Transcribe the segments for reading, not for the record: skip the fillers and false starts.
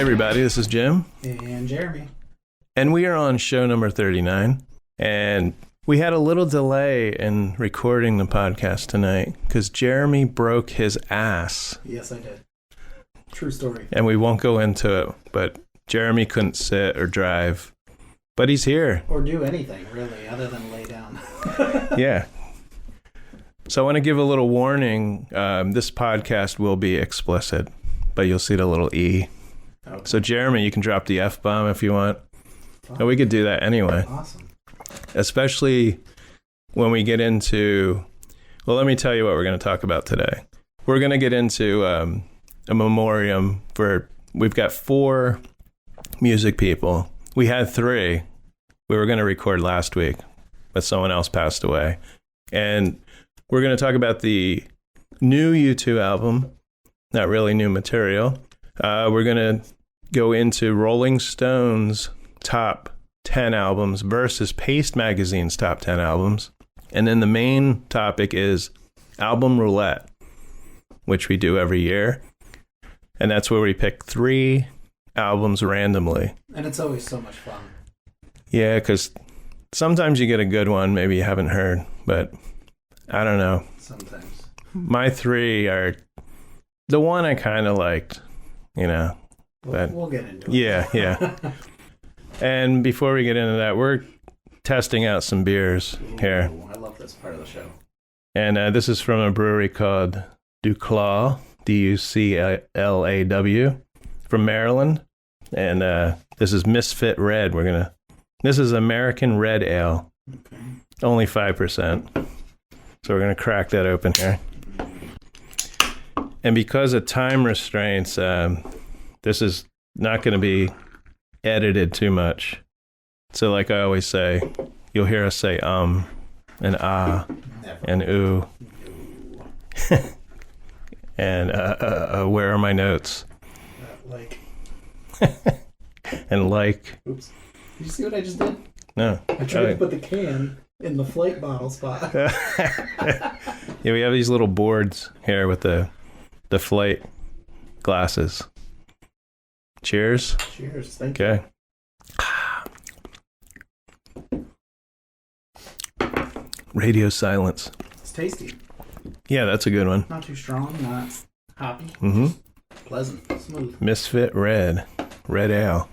everybody, this is Jim. And Jeremy. And we are on show number 39. And we had a little delay in recording the podcast tonight because Jeremy broke his ass. Yes, I did. True story. And we won't go into it, but Jeremy couldn't sit or drive. But he's here. Or do anything, really, other than lay down. Yeah. So I want to give a little warning. This podcast will be explicit, but you'll see the little E. Okay. So Jeremy, you can drop the F-bomb if you want. Oh, we could do that anyway. Awesome. Especially when we get into, well, let me tell you what we're going to talk about today. We're going to get into a memoriam for, we've got 4 music people. We had 3. We were going to record last week, but someone else passed away. And we're going to talk about the new U2 album, not really new material. We're going to go into Rolling Stone's top 10 albums versus Paste Magazine's top 10 albums. And then the main topic is Album Roulette, which we do every year. And that's where we pick 3 albums randomly. And it's always so much fun. Yeah, because sometimes you get a good one, maybe you haven't heard, but I don't know. Sometimes. My 3 are the one I kind of liked, you know. But we'll get into it. Yeah. And before we get into that, we're testing out some beers here. I love this part of the show. And this is from a brewery called Duclaw, Duclaw, from Maryland. And this is Misfit Red. This is American Red Ale. Okay. Only 5%. So we're going to crack that open here. And because of time restraints, this is not going to be edited too much. So like I always say, you'll hear us say and ah and ooh. And where are my notes? Like. And like. Oops. Did you see what I just did? No. I tried to put the can in the flight bottle spot. Yeah, we have these little boards here with the flight glasses. Cheers. Cheers. Thank you. Okay. Radio silence. It's tasty. Yeah, that's a good one. Not too strong, not hoppy. Mm-hmm. Pleasant, smooth. Misfit Red Ale.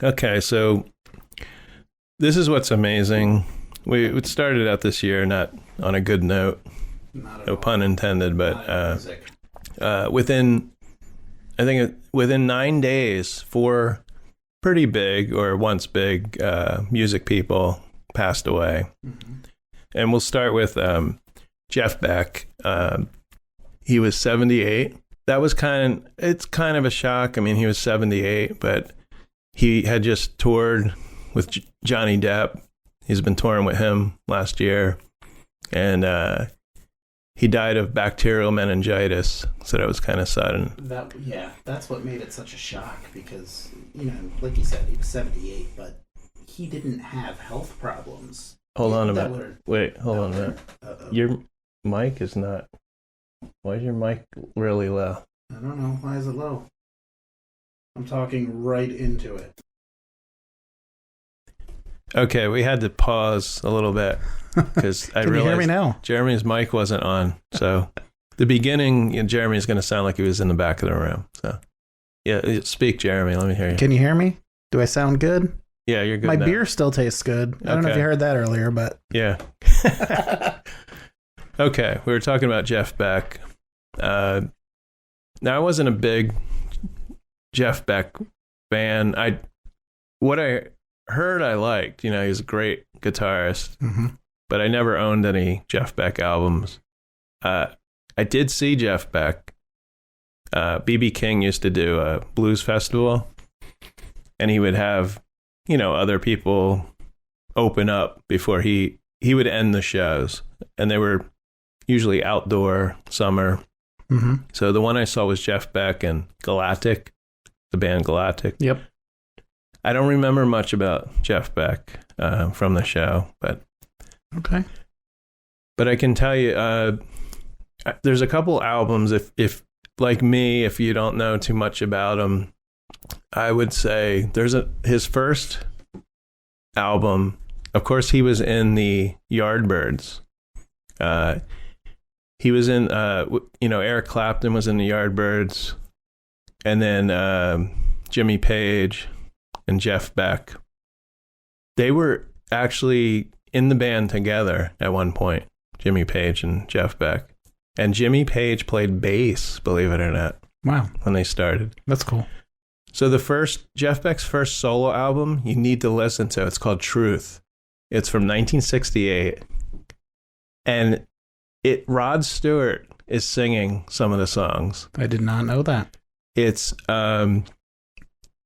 Okay, so this is what's amazing. We started out this year not on a good note. No pun intended, but within 9 days, 4 pretty big or once big music people passed away. Mm-hmm. And we'll start with Jeff Beck. He was 78. That was kind of a shock. I mean, he was 78, but he had just toured with Johnny Depp. He's been touring with him last year. And he died of bacterial meningitis, so that was kind of sudden. That's what made it such a shock because, like you said, he was 78, but he didn't have health problems. Hold on a minute. Wait, hold on a minute. Your mic is not... Why is your mic really low? I don't know. Why is it low? I'm talking right into it. Okay, we had to pause a little bit because I realized you hear me now? Jeremy's mic wasn't on. So the beginning, Jeremy's going to sound like he was in the back of the room. So yeah, speak, Jeremy. Let me hear you. Can you hear me? Do I sound good? Yeah, you're good. My now. beer still tastes good. I don't know if you heard that earlier, but yeah. Okay, we were talking about Jeff Beck. Now I wasn't a big Jeff Beck fan. What I heard I liked. He's a great guitarist, mm-hmm. but I never owned any Jeff Beck albums. I did see Jeff Beck. B.B. King used to do a blues festival, and he would have, other people open up before he would end the shows, and they were usually outdoor, summer. Mm-hmm. So the one I saw was Jeff Beck and Galactic, the band Galactic. Yep. I don't remember much about Jeff Beck from the show, but okay. But I can tell you, there's a couple albums. If like me, if you don't know too much about them, I would say his first album. Of course, he was in the Yardbirds. He was in, Eric Clapton was in the Yardbirds, and then Jimmy Page and Jeff Beck. They were actually in the band together at one point, Jimmy Page and Jeff Beck. And Jimmy Page played bass, believe it or not. Wow. When they started. That's cool. So Jeff Beck's first solo album, you need to listen to. It's called Truth. It's from 1968. And Rod Stewart is singing some of the songs. I did not know that. It's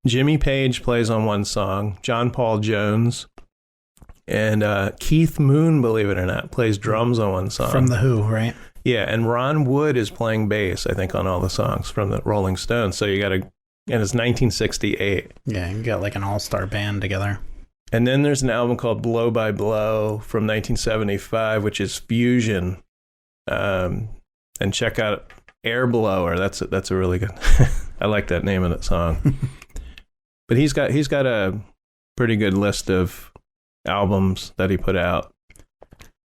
Jimmy Page plays on one song, John Paul Jones, and Keith Moon, believe it or not, plays drums on one song. From The Who, right? Yeah, and Ron Wood is playing bass, I think, on all the songs from the Rolling Stones. So and it's 1968. Yeah, you got like an all-star band together. And then there's an album called Blow by Blow from 1975, which is fusion. And check out Air Blower. That's a really good. I like that name of that song. But he's got a pretty good list of albums that he put out.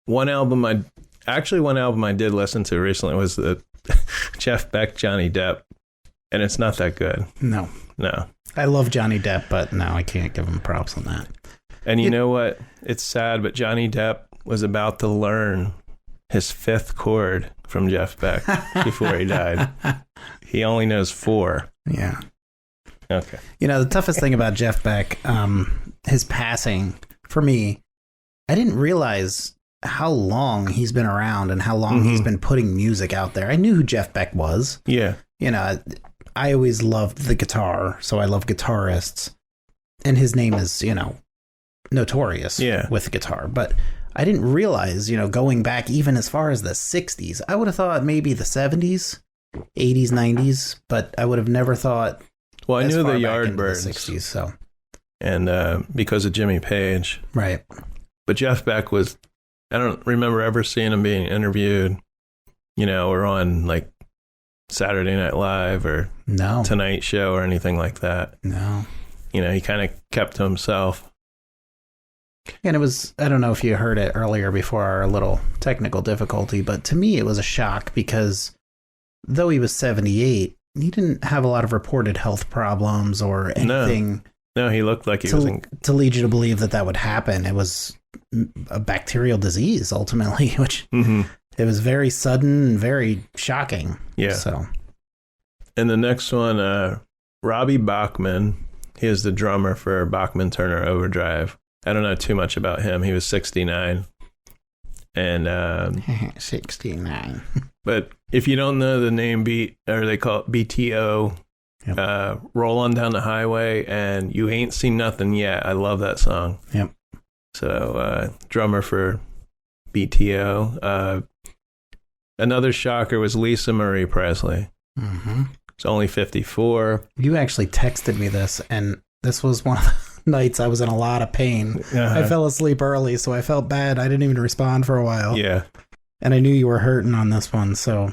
One album I did listen to recently was the Jeff Beck, Johnny Depp, and it's not that good. No. I love Johnny Depp, but no, I can't give him props on that. And you know what? It's sad, but Johnny Depp was about to learn his fifth chord from Jeff Beck before he died. He only knows 4. Yeah. Okay. The toughest thing about Jeff Beck, his passing, for me, I didn't realize how long he's been around and how long he's been putting music out there. I knew who Jeff Beck was. Yeah. I always loved the guitar, so I love guitarists. And his name is, notorious with guitar. But I didn't realize, going back even as far as the 60s, I would have thought maybe the 70s, 80s, 90s, but I would have never thought. Well, I knew the Yardbirds. The 60s, so. And because of Jimmy Page. Right. But Jeff Beck I don't remember ever seeing him being interviewed, or on like Saturday Night Live or Tonight Show or anything like that. No. He kind of kept to himself. And it was, I don't know if you heard it earlier before our little technical difficulty, but to me it was a shock because though he was 78, he didn't have a lot of reported health problems or anything. No, he looked like he to lead you to believe that would happen. It was a bacterial disease ultimately, which it was very sudden and very shocking. Yeah. So, and the next one, Robbie Bachman, he is the drummer for Bachman Turner Overdrive. I don't know too much about him. He was 69. And 69. But if you don't know the name they call it BTO, Roll On Down the Highway, and You Ain't Seen Nothing Yet. I love that song. Yep. So drummer for BTO. Another shocker was Lisa Marie Presley. Mm-hmm. It's only 54. You actually texted me this, and this was one of the nights I was in a lot of pain. I fell asleep early, so I felt bad. I didn't even respond for a while. Yeah. And I knew you were hurting on this one, so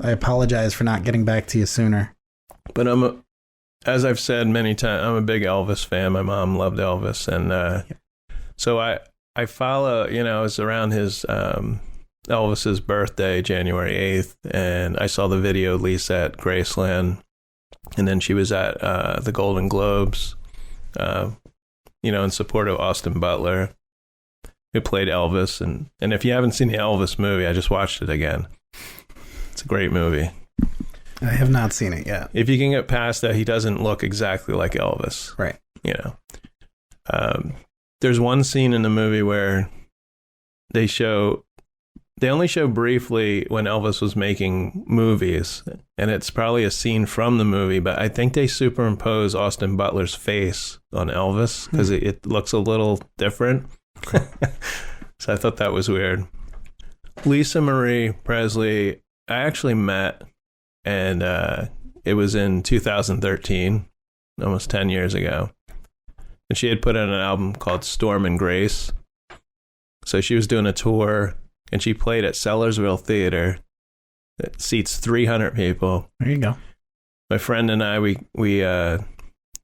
I apologize for not getting back to you sooner. But as I've said many times, I'm a big Elvis fan. My mom loved Elvis, and so I follow. It was around his Elvis's birthday, January 8th, and I saw the video of Lisa at Graceland, and then she was at the Golden Globes, in support of Austin Butler, who played Elvis. And if you haven't seen the Elvis movie, I just watched it again. It's a great movie. I have not seen it yet. If you can get past that, he doesn't look exactly like Elvis. Right. There's one scene in the movie where they only show briefly when Elvis was making movies, and it's probably a scene from the movie, but I think they superimpose Austin Butler's face on Elvis because it looks a little different. So I thought that was weird. Lisa Marie Presley, I actually met, and it was in 2013, almost 10 years ago. And she had put out an album called Storm and Grace. So she was doing a tour, and she played at Sellersville Theater. It seats 300 people. There you go. My friend and I, we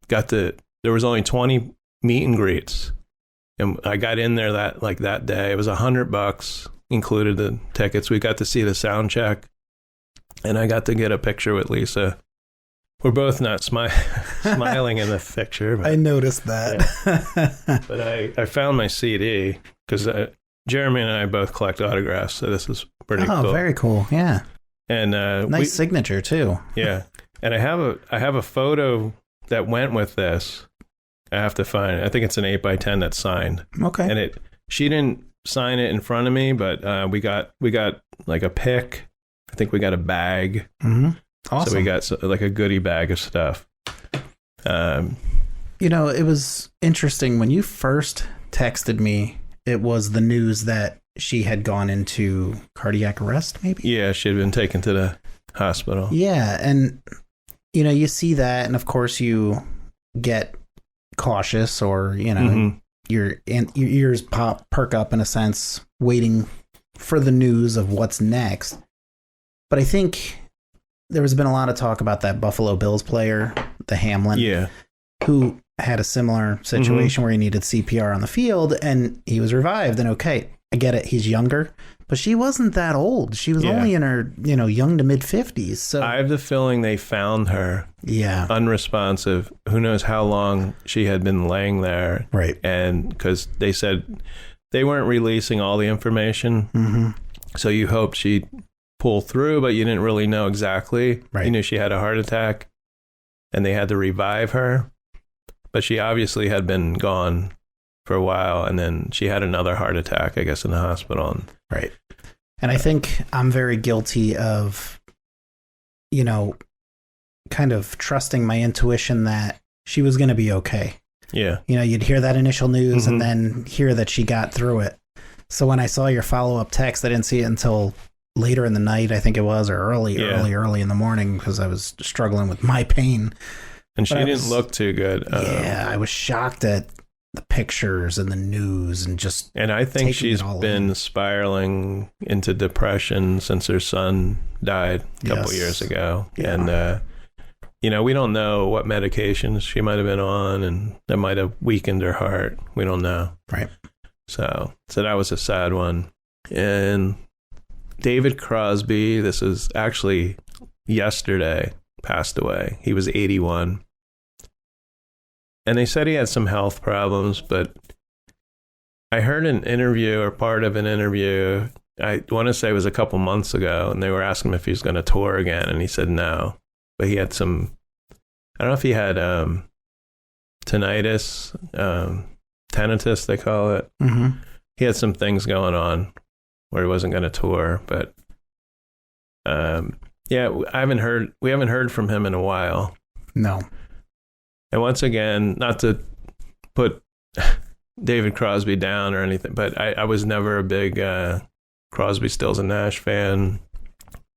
there was only 20 meet and greets. And I got in there that day. It was $100, included the tickets. We got to see the sound check. And I got to get a picture with Lisa. We're both not smiling in the picture. But, I noticed that. Yeah. But I found my CD because Jeremy and I both collect autographs, so this is pretty cool. Oh, very cool. Yeah. And nice signature too. Yeah. And I have a photo that went with this. I have to find it. I think it's an 8x10 that's signed. Okay. And she didn't sign it in front of me, but we got like a pick. I think we got a bag. Mm-hmm. Awesome. So we got like a goodie bag of stuff. You know, it was interesting when you first texted me. It was the news that she had gone into cardiac arrest, maybe? Yeah, she had been taken to the hospital. Yeah, and, you know, you see that, and of course you get cautious or, you know, your ears perk up in a sense, waiting for the news of what's next. But I think there has been a lot of talk about that Buffalo Bills player, the Hamlin, who had a similar situation where he needed CPR on the field, and he was revived. And okay, I get it, he's younger, but she wasn't that old. She was only in her, you know, young to mid 50s. So I have the feeling they found her unresponsive. Who knows how long she had been laying there. Right. And because they said they weren't releasing all the information. So you hoped she'd pull through, but you didn't really know exactly. Right. You knew she had a heart attack and they had to revive her. But she obviously had been gone for a while, and then she had another heart attack, I guess, in the hospital. Right. And I think I'm very guilty of, you know, kind of trusting my intuition that she was going to be okay. Yeah. You know, you'd hear that initial news and then hear that she got through it. So when I saw your follow-up text, I didn't see it until later in the night, I think it was, or early in the morning, because I was struggling with my pain. And she didn't look too good. Yeah, I was shocked at the pictures and the news and just. And I think she's been spiraling into depression since her son died a couple years ago. Yeah. And, you know, we don't know what medications she might have been on, and that might have weakened her heart. We don't know. Right. So that was a sad one. And David Crosby, this is actually yesterday, passed away. He was 81. And they said he had some health problems, but I heard an interview or part of an interview, I want to say it was a couple months ago, and they were asking him if he was going to tour again, and he said no. But he had some, I don't know if he had tinnitus, they call it. He had some things going on where he wasn't going to tour, but yeah, we haven't heard from him in a while. No. And once again, not to put David Crosby down or anything, but I was never a big Crosby, Stills and Nash fan.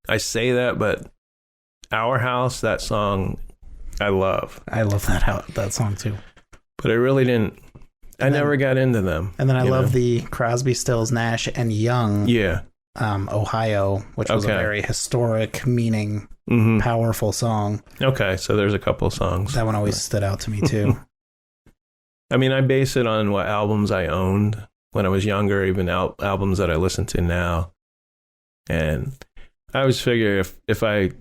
I say that, but Our House, that song, I love. I love that song too. But I really didn't. I never got into them. And then I love the Crosby, Stills, Nash and Young. Yeah. Ohio, which was a very historic, meaning, powerful song. Okay, so there's a couple songs. That one always stood out to me too. I mean, I base it on what albums I owned when I was younger, even albums that I listen to now. And I always figure if I,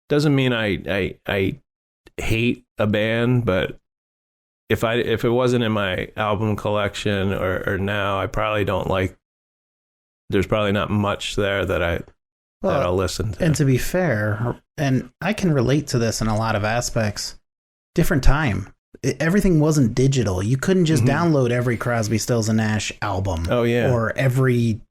doesn't mean I hate a band, but if it wasn't in my album collection or now, I probably don't like. There's probably not much there that I'll listen to. And to be fair, and I can relate to this in a lot of aspects, different time. Everything wasn't digital. You couldn't just download every Crosby, Stills and Nash album. Oh, yeah. Or every,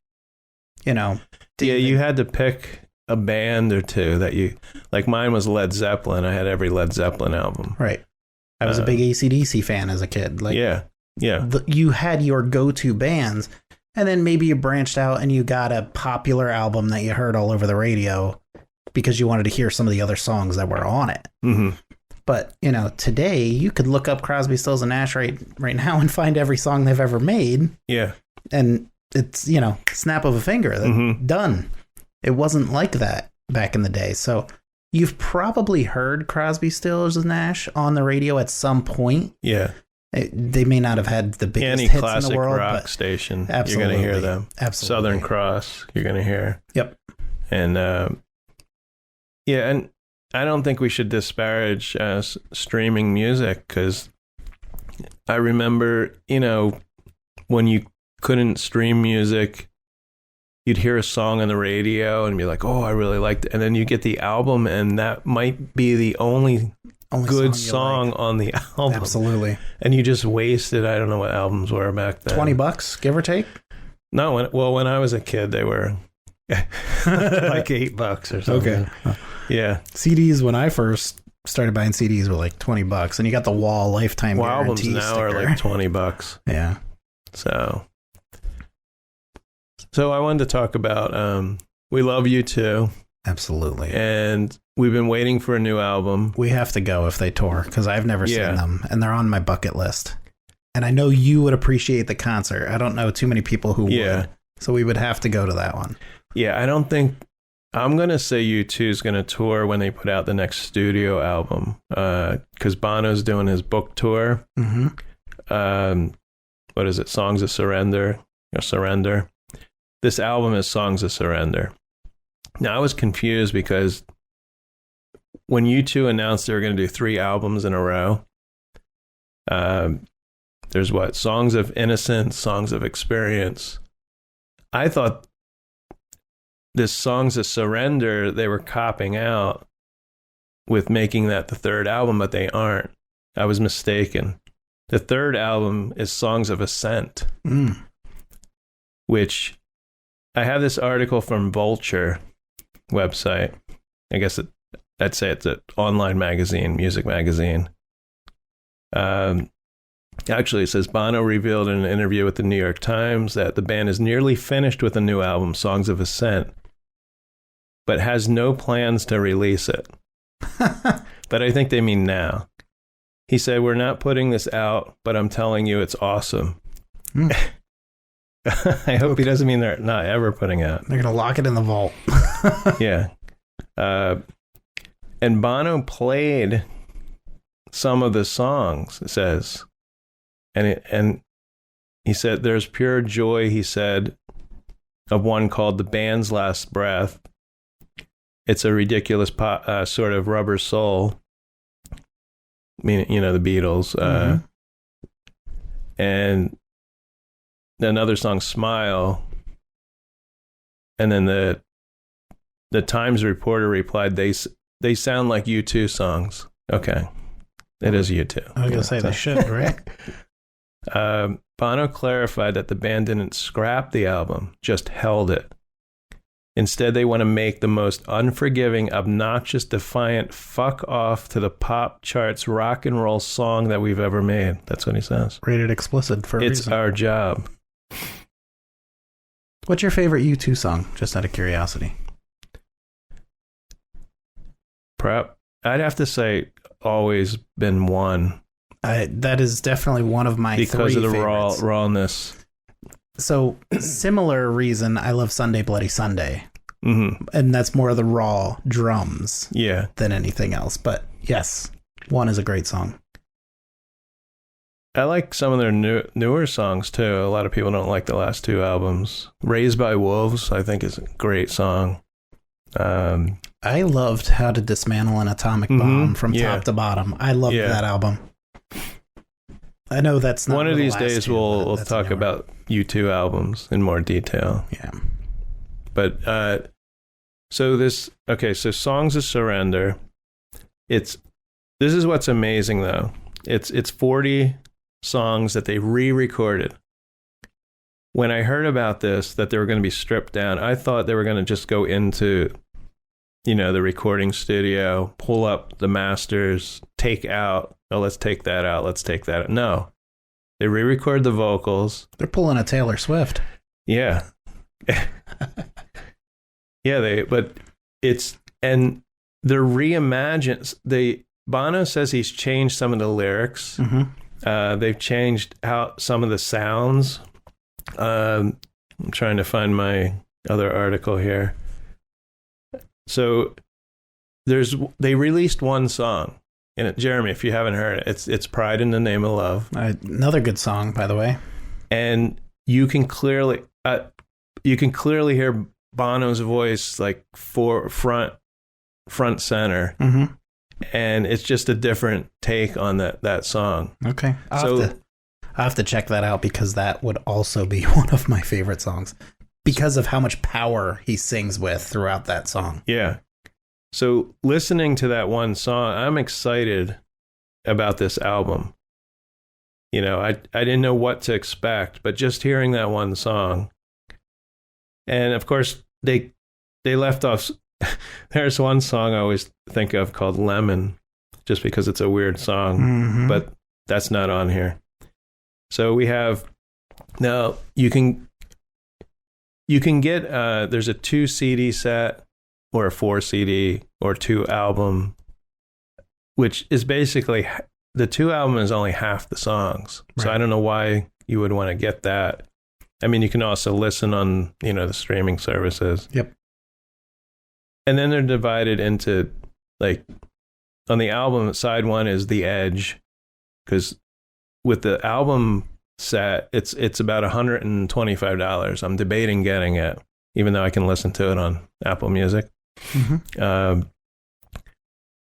you know. Yeah, you had to pick a band or two that you, like mine was Led Zeppelin. I had every Led Zeppelin album. Right. I was a big AC/DC fan as a kid. Like, yeah. You had your go-to bands. And then maybe you branched out and you got a popular album that you heard all over the radio because you wanted to hear some of the other songs that were on it. But, you know, today you could look up Crosby, Stills and Nash right now and find every song they've ever made. Yeah. And it's, you know, snap of a finger. Done. It wasn't like that back in the day. So You've probably heard Crosby, Stills, and Nash on the radio at some point. Yeah. They may not have had the biggest Any hits classic in the world, rock but station, absolutely, you're going to hear them. Absolutely. Southern Cross, you're going to hear. Yep. And yeah, and I don't think we should disparage streaming music, because I remember, when you couldn't stream music, you'd hear a song on the radio and be like, oh, I really liked it. And then you get the album, and that might be the only good song on the album. Absolutely. And you just wasted, I don't know what albums were back then. $20, give or take? No, when I was a kid, they were like $8 or something. Okay. Yeah. CDs, when I first started buying CDs, were like $20, and you got the wall lifetime guarantee albums now sticker. are like $20. Yeah. So I wanted to talk about We Love U2. Absolutely. And we've been waiting for a new album. We have to go if they tour, because I've never seen them, and they're on my bucket list. And I know you would appreciate the concert. I don't know too many people who would. So we would have to go to that one. Yeah, I don't think... I'm going to say U2 is going to tour when they put out the next studio album, because Bono's doing his book tour. Mm-hmm. What is it? Songs of Surrender. Or Surrender. This album is Songs of Surrender. Now, I was confused because when U2 announced they were going to do 3 albums in a row, there's Songs of Innocence, Songs of Experience. I thought this Songs of Surrender, they were copping out with making that the 3rd album, but they aren't. I was mistaken. The 3rd album is Songs of Ascent, which I have this article from Vulture website. I guess I'd say it's an online magazine, music magazine. Actually, it says Bono revealed in an interview with the New York Times that the band is nearly finished with a new album, Songs of Ascent, but has no plans to release it. But I think they mean now. He said, we're not putting this out, but I'm telling you it's awesome. I hope he doesn't mean they're not ever putting out. They're going to lock it in the vault. Yeah. And Bono played some of the songs, it says. And he said, there's pure joy, he said, of one called The Band's Last Breath. It's a ridiculous sort of rubber soul. I mean, the Beatles. Mm-hmm. And another song, Smile. And then the Times reporter replied, they sound like U2 songs. Okay. It is U2. I was going to say they should, right? Bono clarified that the band didn't scrap the album, just held it. Instead, they want to make the most unforgiving, obnoxious, defiant, fuck off to the pop charts rock and roll song that we've ever made. That's what he says. Rated explicit for a reason. It's our job. What's your favorite U2 song, just out of curiosity? I'd have to say Always Been One. That is definitely one of my because three of the favorites. rawness. So, similar reason, I love Sunday Bloody Sunday. Mm-hmm. And that's more of the raw drums than anything else. But yes, One is a great song. I like some of their newer songs, too. A lot of people don't like the last 2 albums. Raised by Wolves, I think, is a great song. I loved How to Dismantle an Atomic Bomb from top to bottom. I loved that album. I know that's not one of these days we'll talk about U2 albums in more detail. Yeah. But so Songs of Surrender. This is what's amazing though. It's 40 songs that they re-recorded. When I heard about this, that they were going to be stripped down, I thought they were going to just go into the recording studio, pull up the masters, take out, let's take that out, let's take that out. No. They re-record the vocals. They're pulling a Taylor Swift. Yeah. They're reimagined. Bono says he's changed some of the lyrics. Mm-hmm. They've changed out some of the sounds. I'm trying to find my other article here. So they released one song. And Jeremy, if you haven't heard it, it's Pride in the Name of Love. Another good song, by the way. And you can clearly hear Bono's voice like front center. Mm-hmm. And it's just a different take on that song. Okay. I'll have to check that out, because that would also be one of my favorite songs because of how much power he sings with throughout that song. Yeah. So listening to that one song, I'm excited about this album. You know, I didn't know what to expect, but just hearing that one song. And of course, they left off. There's one song I always think of called Lemon, just because it's a weird song, mm-hmm. but that's not on here. So we have, now you can get, there's a 2 CD set or a 4 CD or 2 album, which is basically, the 2 album is only half the songs. Right. So I don't know why you would want to get that. I mean, you can also listen on, the streaming services. Yep. And then they're divided into, like, on the album, side 1 is The Edge, because with the album set, it's about $125. I'm debating getting it, even though I can listen to it on Apple Music. Mm-hmm.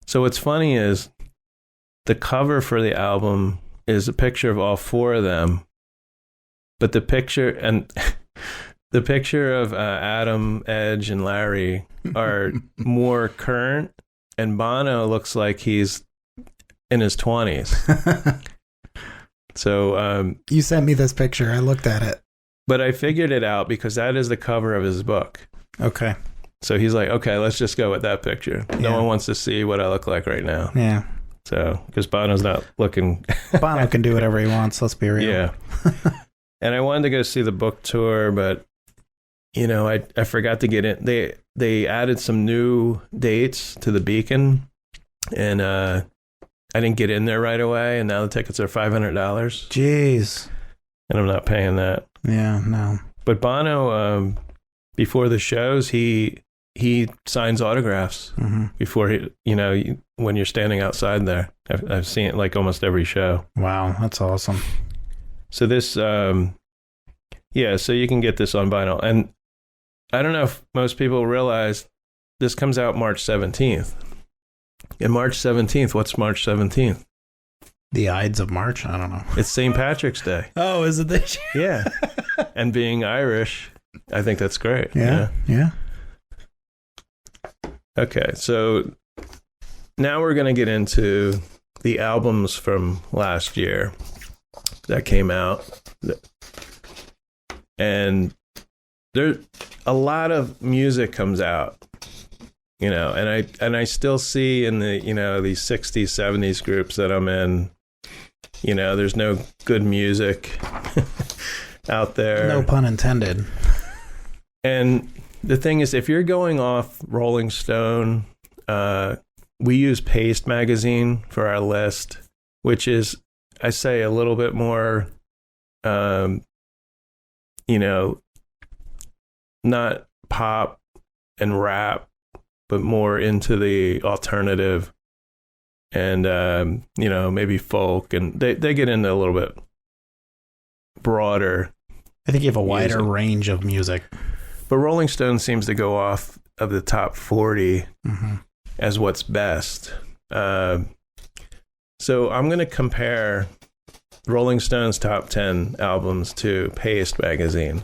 So what's funny is the cover for the album is a picture of all 4 of them, but the picture of Adam, Edge, and Larry are more current, and Bono looks like he's in his 20s. So you sent me this picture. I looked at it. But I figured it out because that is the cover of his book. Okay. So he's like, okay, let's just go with that picture. Yeah. No one wants to see what I look like right now. Yeah. So, because Bono's not looking... Bono can do whatever he wants, let's be real. Yeah. And I wanted to go see the book tour, but, I forgot to get in. They added some new dates to the Beacon, and I didn't get in there right away, and now the tickets are $500. Jeez. And I'm not paying that. Yeah, no. But Bono, before the shows, he signs autographs mm-hmm. before when you're standing outside there. I've seen it like almost every show. Wow, that's awesome. So this, so you can get this on vinyl. And I don't know if most people realize this comes out March 17th. And March 17th, what's March 17th? The Ides of March? I don't know. It's St. Patrick's Day. Oh, is it this year? Yeah. And being Irish, I think that's great. Yeah. Okay, so now we're going to get into the albums from last year that came out. And there a lot of music comes out. And I still see in the, these 60s, 70s groups that I'm in, there's no good music out there. No pun intended. And the thing is, if you're going off Rolling Stone, we use Paste magazine for our list, which is, I say, a little bit more, not pop and rap, but more into the alternative and, maybe folk. And they get into a little bit broader. I think you have a wider range of music. But Rolling Stone seems to go off of the top 40 mm-hmm. as what's best. So I'm going to compare Rolling Stone's top 10 albums to Paste magazine.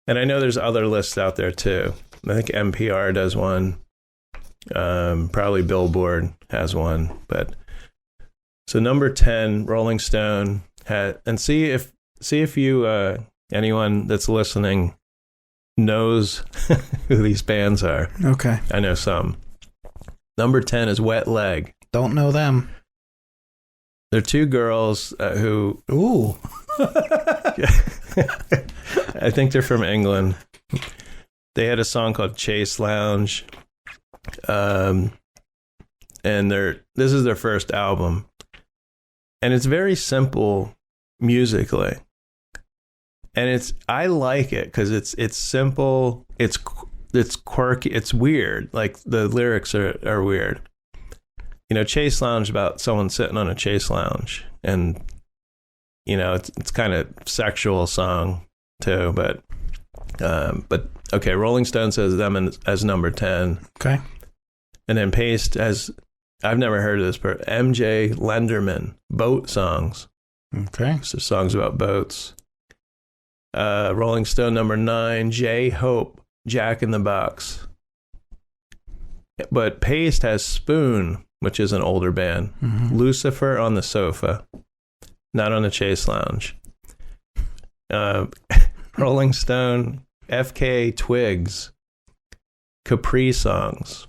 And I know there's other lists out there too. I think NPR does one. Probably Billboard has one. But so number 10, Rolling Stone had, and see if you anyone that's listening knows who these bands are. Okay. I know some. Number 10 is Wet Leg. Don't know them. They're 2 girls who... Ooh. I think they're from England. They had a song called Chase Lounge. And this is their first album. And it's very simple musically. And I like it because it's simple. It's it's quirky. It's weird. Like the lyrics are weird. You know, Chase Lounge about someone sitting on a Chase Lounge, and you know, it's kind of sexual song too. But okay, Rolling Stone says them as number 10. Okay, and then Paste has, I've never heard of this, but MJ Lenderman, boat songs. Okay, so songs about boats. Rolling Stone number 9, J Hope, Jack in the Box. But Paste has Spoon, which is an older band. Mm-hmm. Lucifer on the Sofa, not on the Chase Lounge. Rolling Stone, FK Twigs, Capri Songs.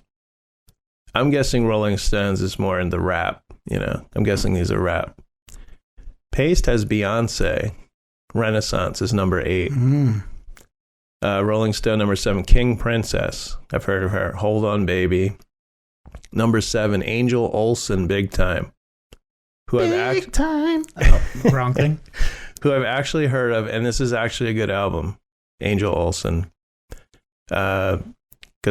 I'm guessing Rolling Stones is more in the rap, you know. I'm guessing these are rap. Paste has Beyonce. Renaissance is number 8. Mm. Rolling Stone number 7, King Princess. I've heard of her. Hold On Baby. Number 7, Angel Olsen, Big Time. Big Time. Oh, wrong thing. Who I've actually heard of, and this is actually a good album, Angel Olsen. Because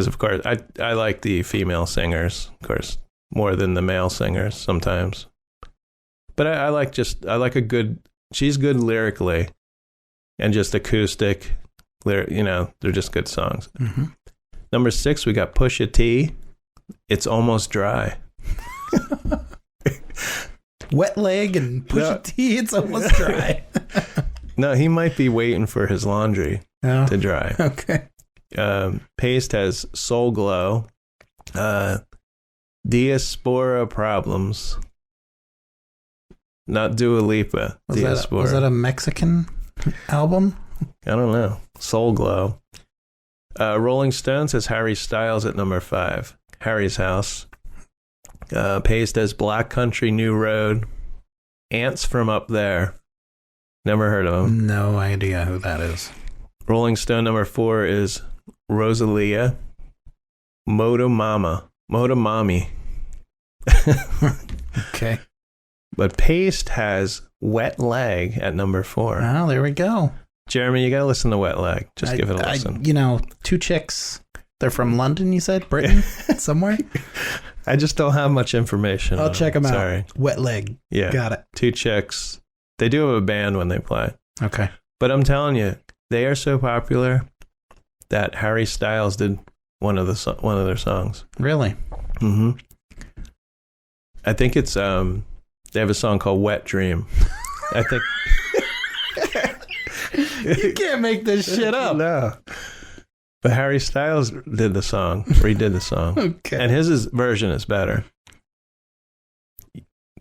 of course I like the female singers, of course, more than the male singers sometimes. But I like a good. She's good lyrically, and just acoustic. You know, they're just good songs. Mm-hmm. Number 6, we got Pusha T. It's Almost Dry. Wet Leg and Pusha T. It's Almost Dry. No, he might be waiting for his laundry to dry. Okay. Paste has Soul Glow. Diaspora Problems. Not Dua Lipa. Was that a Mexican album? I don't know. Soul Glow. Rolling Stones has Harry Styles at number 5. Harry's House. Paste has Black Country New Road. Ants from Up There. Never heard of them. No idea who that is. Rolling Stone number 4 is Rosalia. Moto Mommy. Okay. But Paste has Wet Leg at number 4. Oh, there we go. Jeremy, you got to listen to Wet Leg. Just give it a listen. You know, 2 chicks. They're from London, you said? Britain? Somewhere? I just don't have much information. I'll check them out. Sorry. Wet Leg. Yeah. Got it. 2 chicks. They do have a band when they play. Okay. But I'm telling you, they are so popular that Harry Styles did one of their songs. Really? Mm-hmm. I think it's they have a song called Wet Dream. I think you can't make this shit up. No. But Harry Styles did the song, redid the song. Okay. And his version is better.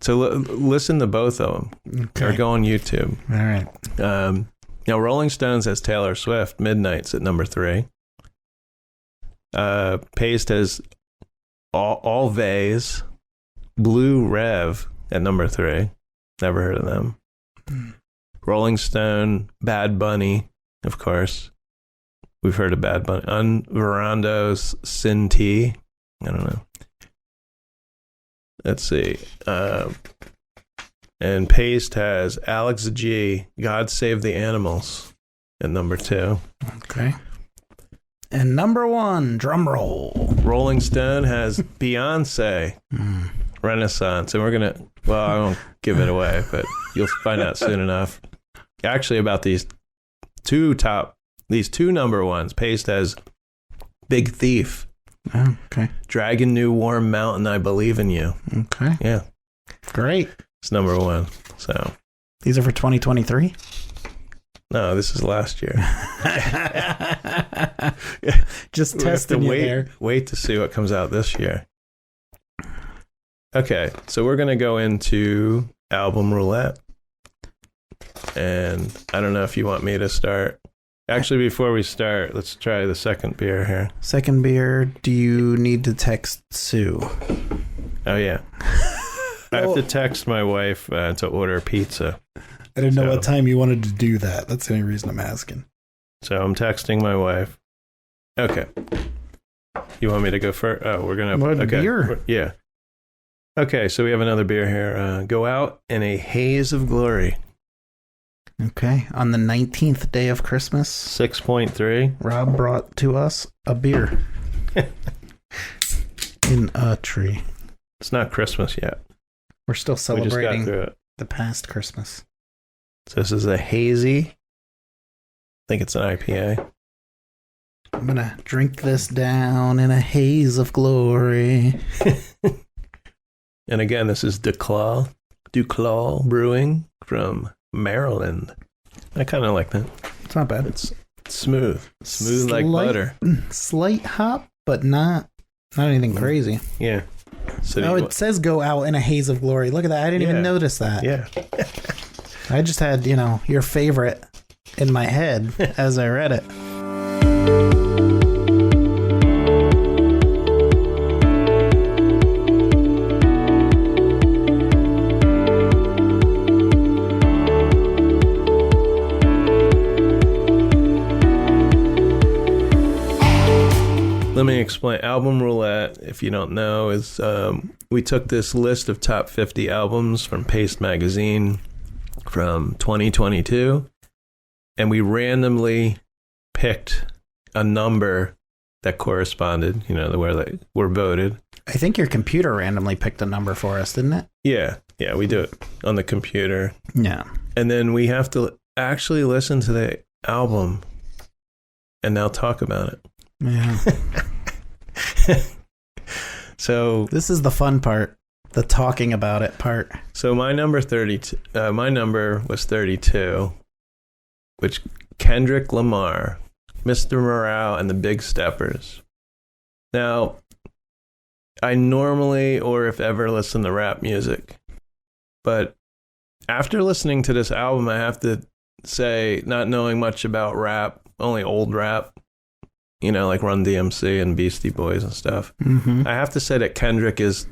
So listen to both of them. Okay. Or go on YouTube. All right. Now, Rolling Stones has Taylor Swift, Midnight's at number 3. Paste has All Vase, Blue Rev at number 3. Never heard of them. Rolling Stone, Bad Bunny, of course. We've heard of Bad Bunny. Verando's Sin T. I don't know. Let's see. And Paste has Alex G, God Save the Animals at number 2. Okay. And number 1, drum roll. Rolling Stone has Beyonce, Renaissance. And we're going to, well, I won't give it away, but you'll find out soon enough. Actually, about these two number ones. Paste has Big Thief. Oh, okay. Dragon New Warm Mountain, I Believe in You. Okay. Yeah. Great. It's number 1. So these are for 2023? No, this is last year. Just testing you there. Wait to see what comes out this year. Okay, so we're going to go into album roulette. And I don't know if you want me to start. Actually, before we start, let's try the second beer here. Second beer, do you need to text Sue? Oh, yeah. I have to text my wife to order pizza. I didn't know what time you wanted to do that. That's the only reason I'm asking. So I'm texting my wife. Okay. You want me to go first? Oh, we're going to... What beer? Yeah. Okay, so we have another beer here. Go Out in a Haze of Glory. Okay. On the 19th day of Christmas, 6.3. Rob brought to us a beer in a tree. It's not Christmas yet. We're still celebrating we just got through it. The past Christmas. So this is a hazy. I think it's an IPA. I'm going to drink this down in a haze of glory. And again, this is Duclaw Brewing from Maryland. I kind of like that. It's not bad. It's smooth like butter. Slight hop, but not anything crazy. Yeah. So it says go out in a haze of glory. Look at that. I didn't even notice that. Yeah. I just had, your favorite in my head as I read it. Let me explain. Album Roulette, if you don't know, is we took this list of top 50 albums from Paste Magazine from 2022, and we randomly picked a number that corresponded, where they were voted. I think your computer randomly picked a number for us, didn't it? Yeah, we do it on the computer. Yeah. And then we have to actually listen to the album and now talk about it. Yeah. So this is the fun part, the talking about it part. So my number was 32, which Kendrick Lamar, Mr. Morale and the Big Steppers. Now, I normally, or if ever, listen to rap music, but after listening to this album, I have to say, not knowing much about rap, only old rap, like Run DMC and Beastie Boys and stuff. Mm-hmm. I have to say that Kendrick is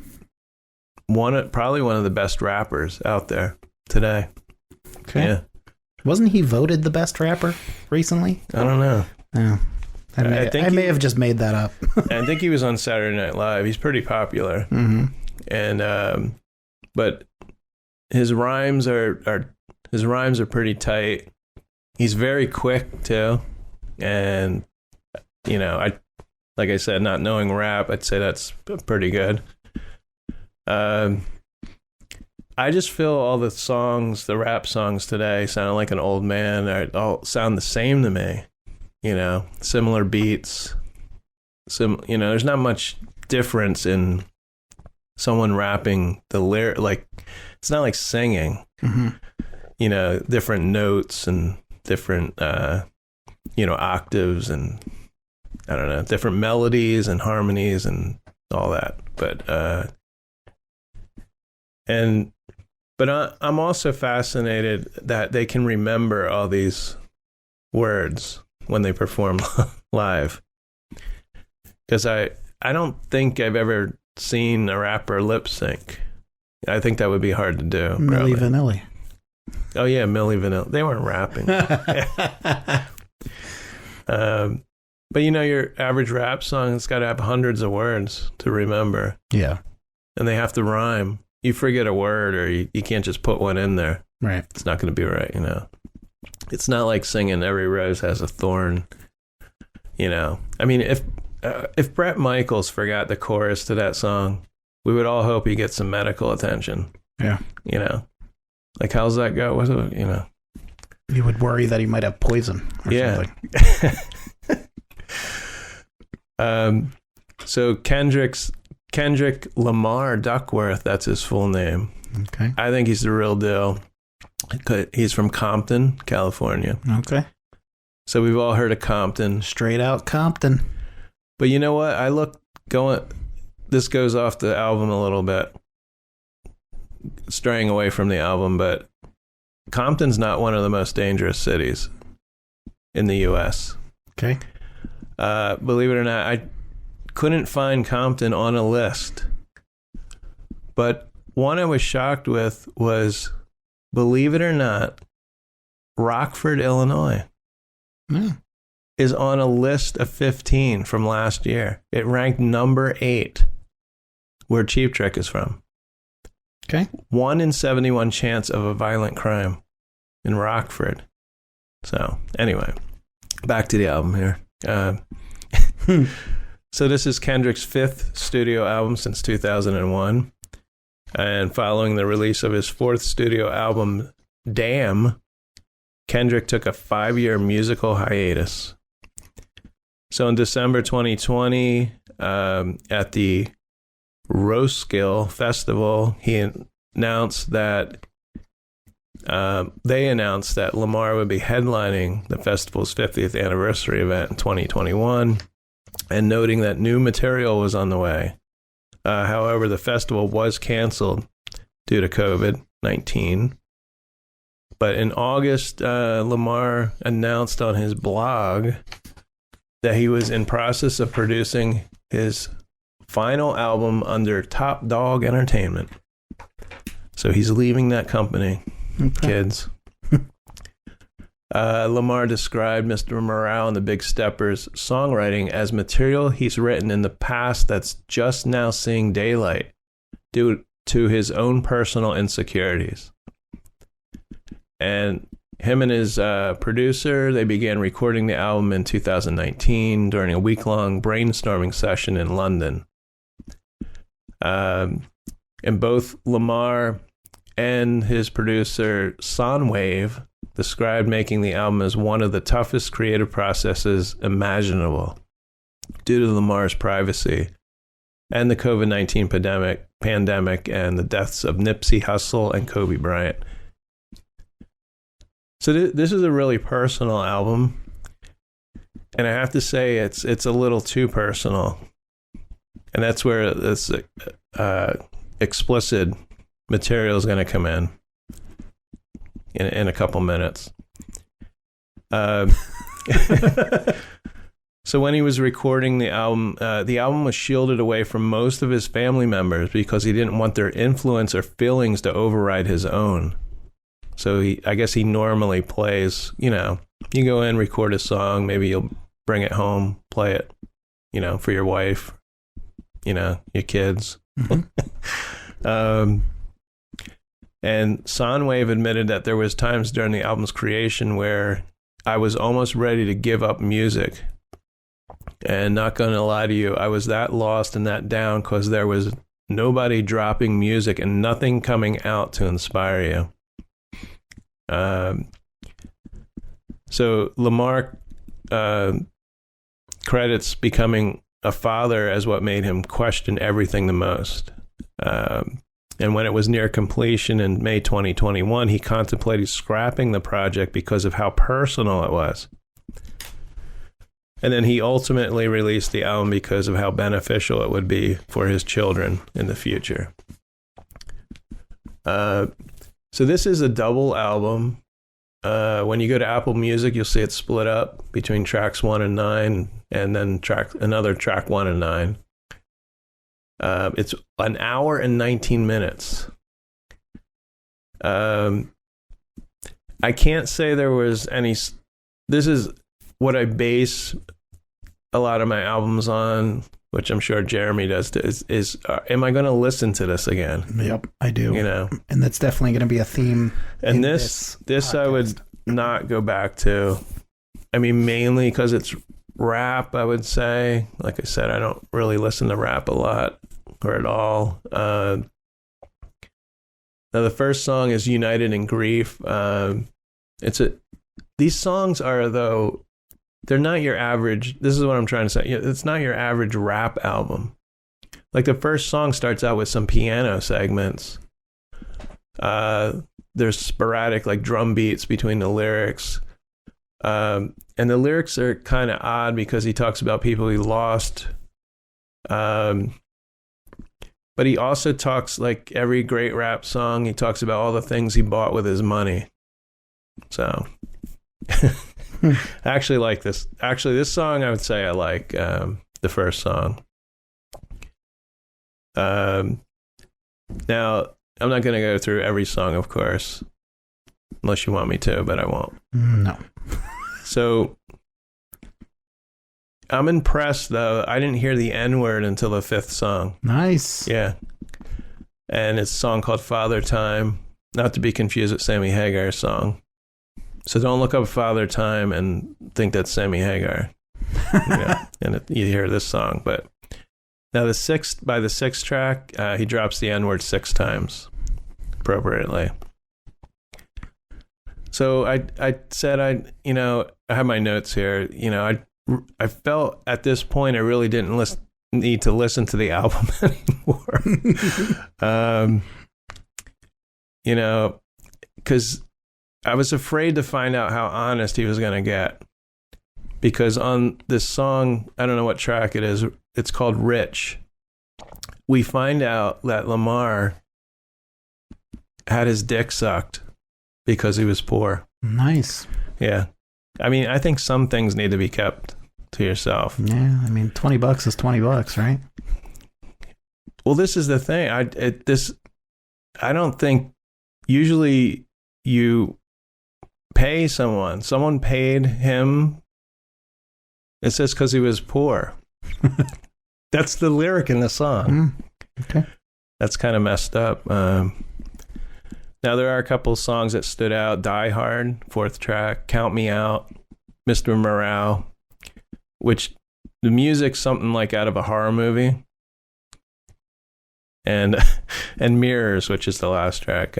probably one of the best rappers out there today. Okay. Yeah. Wasn't he voted the best rapper recently? I don't know. No. I may have just made that up. I think he was on Saturday Night Live. He's pretty popular. Mm-hmm. And but his rhymes are pretty tight. He's very quick too. And like I said, not knowing rap, I'd say that's pretty good. I just feel all the rap songs today sound like an old man. Or all sound the same to me. Similar beats. There's not much difference in someone rapping the lyric. Like, it's not like singing. Mm-hmm. Different notes and different, octaves and, I don't know, different melodies and harmonies and all that. But I'm also fascinated that they can remember all these words when they perform live. Because I don't think I've ever seen a rapper lip sync. I think that would be hard to do. Milli Vanilli. Oh yeah, Milli Vanilli. They weren't rapping. But your average rap song has got to have hundreds of words to remember. Yeah. And they have to rhyme. You forget a word or you can't just put one in there. Right. It's not going to be right, It's not like singing Every Rose Has a Thorn. I mean, if Bret Michaels forgot the chorus to that song, we would all hope he gets some medical attention. Yeah. Like, how's that go? What's it, You would worry that he might have poison or something. So Kendrick Lamar Duckworth, that's his full name. Okay. I think he's the real deal. He's from Compton, California. Okay. So we've all heard of Compton. Straight out Compton. But you know what? This goes off the album a little bit, straying away from the album, but Compton's not one of the most dangerous cities in the U.S. Okay. Believe it or not, I couldn't find Compton on a list. But one I was shocked with was, believe it or not, Rockford, Illinois is on a list of 15 from last year. It ranked number 8, where Cheap Trick is from. Okay. 1 in 71 chance of a violent crime. in Rockford. So anyway, back to the album here. So this is Kendrick's 5th studio album since 2001. And following the release of his 4th studio album, Damn, Kendrick took a 5-year musical hiatus. So in December 2020, at the HORSEGIRL Festival, he announced that LAMAR would be headlining the festival's 50th anniversary event in 2021, and noting that new material was on the way. However, the festival was canceled due to COVID-19. But in August, LAMAR announced on his blog that he was in process of producing his final album under Top Dog Entertainment. So he's leaving that company, kids. LAMAR described Mr. Morale and the Big Steppers' songwriting as material he's written in the past that's just now seeing daylight due to his own personal insecurities. And him and his producer, they began recording the album in 2019 during a week-long brainstorming session in London. And both LAMAR and his producer, Soundwave, described making the album as one of the toughest creative processes imaginable due to LAMAR's privacy and the COVID-19 pandemic and the deaths of Nipsey Hussle and Kobe Bryant. So this is a really personal album, and I have to say it's a little too personal, and that's where this explicit material is going to come in a couple minutes. So when he was recording the album was shielded away from most of his family members because he didn't want their influence or feelings to override his own. So I guess he normally plays, you go in, record a song, maybe you'll bring it home, play it, for your wife, your kids. Mm-hmm. And Soundwave admitted that there was times during the album's creation where I was almost ready to give up music. And not going to lie to you, I was that lost and that down because there was nobody dropping music and nothing coming out to inspire you. So LAMAR credits becoming a father as what made him question everything the most. And when it was near completion in May 2021, he contemplated scrapping the project because of how personal it was. And then he ultimately released the album because of how beneficial it would be for his children in the future. So this is a double album. When you go to Apple Music, you'll see it split up between tracks 1 and 9, and then track 1 and 9. It's an hour and 19 minutes. I can't say there was any. This is what I base a lot of my albums on, which I'm sure Jeremy does. Is am I going to listen to this again? Yep, I do. And that's definitely going to be a theme. And this I would not go back to. I mean, mainly because it's rap, I would say. Like I said, I don't really listen to rap a lot or at all. Now, the first song is United in Grief. These songs are, though, they're not your average. This is what I'm trying to say. It's not your average rap album. Like, the first song starts out with some piano segments. There's sporadic, like, drum beats between the lyrics. And the lyrics are kind of odd because he talks about people he lost. But he also talks, like every great rap song, he talks about all the things he bought with his money. So, I actually like this. Actually, this song, I would say I like the first song. Now, I'm not going to go through every song, of course, unless you want me to, but I won't. No. So, I'm impressed, though. I didn't hear the N-word until the 5th song. Nice. Yeah. And it's a song called Father Time, not to be confused with Sammy Hagar's song. So don't look up Father Time and think that's Sammy Hagar. And you hear this song. But now by the sixth track, he drops the N-word 6 times appropriately. So I said I have my notes here. I felt at this point I really didn't need to listen to the album anymore. Because I was afraid to find out how honest he was going to get. Because on this song, I don't know what track it is, it's called Rich. We find out that LAMAR had his dick sucked because he was poor. Nice. Yeah. I mean, I think some things need to be kept to yourself. Yeah, I mean, $20 is $20, right? Well, this is the thing. I don't think usually you pay someone paid him. It says because he was poor. That's the lyric in the song. Okay. That's kind of messed up. Now, there are a couple songs that stood out. Die Hard, 4th track. Count Me Out. Mr. Morale, which the music's something like out of a horror movie. And Mirrors, which is the last track.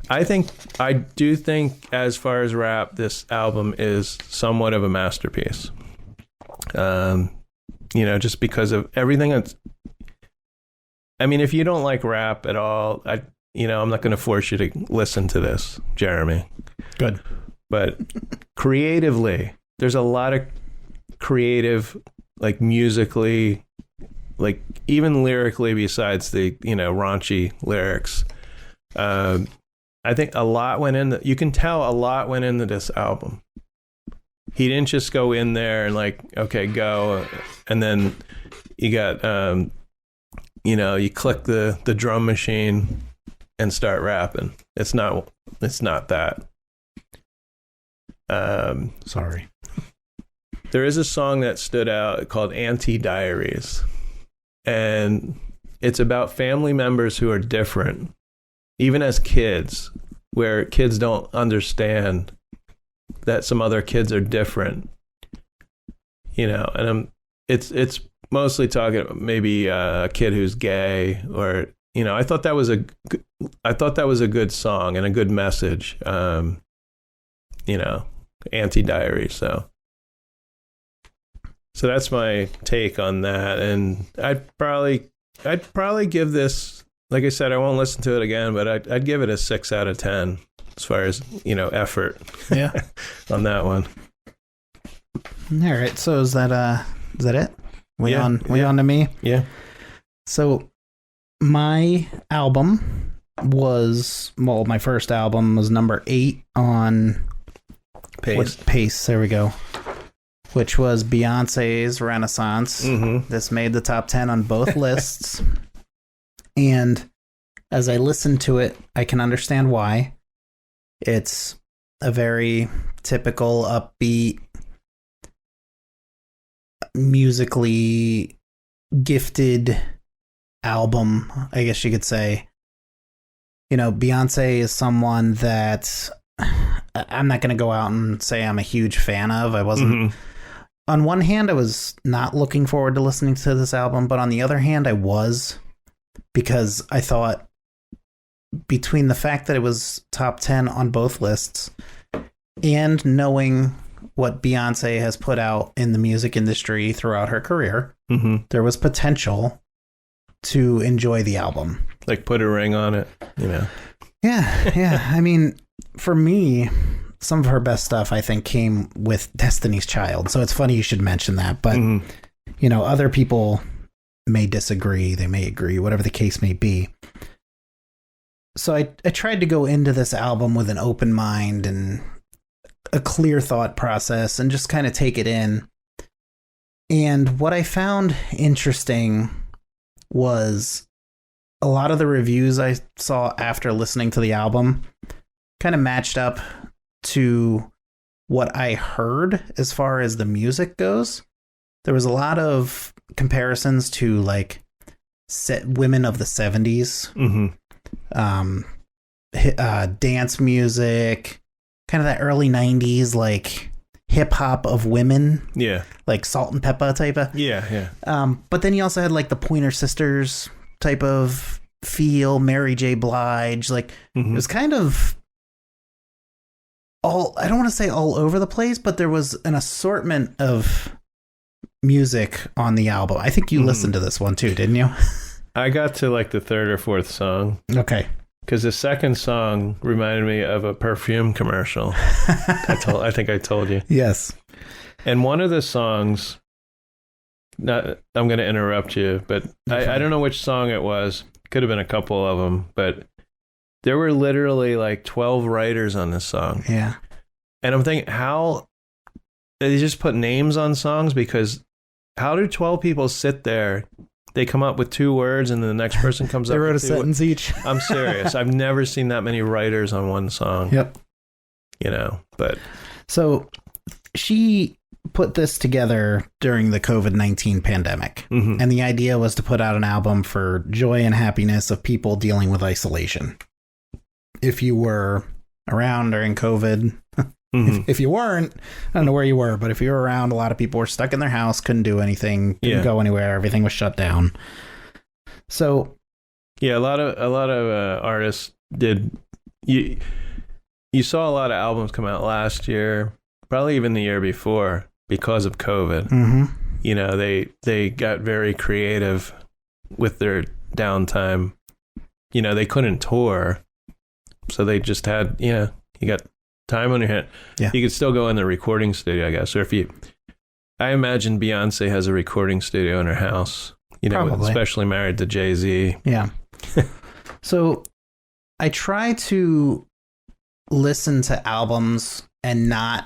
I do think, as far as rap, this album is somewhat of a masterpiece. Just because of everything that's... I mean, if you don't like rap at all, I'm not going to force you to listen to this, Jeremy. Good. But creatively, there's a lot of creative, like musically, like even lyrically, besides the, raunchy lyrics. I think a lot went in. You can tell a lot went into this album. He didn't just go in there and like, okay, go. And then you got, you click the drum machine and start rapping. It's not that. Sorry. There is a song that stood out called Anti-Diaries. And it's about family members who are different, even as kids, where kids don't understand that some other kids are different, and it's mostly talking about maybe a kid who's gay, or, I thought that was a good song and a good message, Anti-Diary. So that's my take on that. And I'd probably give this, like I said, I won't listen to it again, but I'd give it a 6 out of 10 as far as, effort. Yeah. On that one. All right. So is that it? We on to me? Yeah. So my album was, my first album was number 8 on Pace. There we go. Which was Beyonce's Renaissance. Mm-hmm. This made the top 10 on both lists. And as I listened to it, I can understand why. It's a very typical, upbeat, musically gifted album, I guess you could say. Beyonce is someone that I'm not going to go out and say I'm a huge fan of. I wasn't. Mm-hmm. On one hand, I was not looking forward to listening to this album, but on the other hand, I was, because I thought, between the fact that it was top 10 on both lists and knowing what Beyonce has put out in the music industry throughout her career, mm-hmm. there was potential to enjoy the album. Like put a ring on it, Yeah. I mean, for me, some of her best stuff, I think, came with Destiny's Child. So it's funny you should mention that. But, mm-hmm. Other people may disagree. They may agree, whatever the case may be. So I tried to go into this album with an open mind and a clear thought process and just kind of take it in. And what I found interesting was a lot of the reviews I saw after listening to the album kind of matched up to what I heard as far as the music goes. There was a lot of comparisons to like women of the 70s. Mm-hmm. dance music, kind of that early 90s, like hip hop of women. Yeah. Like Salt and Pepper type of. Yeah. But then you also had like the Pointer Sisters type of feel, Mary J. Blige. Like it was kind of I don't want to say all over the place, but there was an assortment of music on the album. I think you listened to this one too, didn't you? I got to like the third or fourth song. Okay. Because the second song reminded me of a perfume commercial. I think I told you. Yes. And one of the songs, I'm going to interrupt you, but I don't know which song it was. Could have been a couple of them, but there were literally like 12 writers on this song. Yeah. And I'm thinking, how they just put names on songs? Because how do 12 people sit there? They come up with 2 words and then the next person comes up with 2 They wrote a sentence each. I'm serious. I've never seen that many writers on one song. Yep. But. So she put this together during the COVID-19 pandemic. And the idea was to put out an album for joy and happiness of people dealing with isolation. If you were around during COVID, if you weren't, I don't know where you were, but if you were around, a lot of people were stuck in their house, couldn't do anything, couldn't go anywhere, everything was shut down. So, yeah, a lot of artists did. You saw a lot of albums come out last year, probably even the year before, because of COVID. They got very creative with their downtime. They couldn't tour. So they just had, you got time on your hand. Yeah. You could still go in the recording studio, I guess. Or I imagine Beyonce has a recording studio in her house, especially married to Jay-Z. Yeah. So I try to listen to albums and not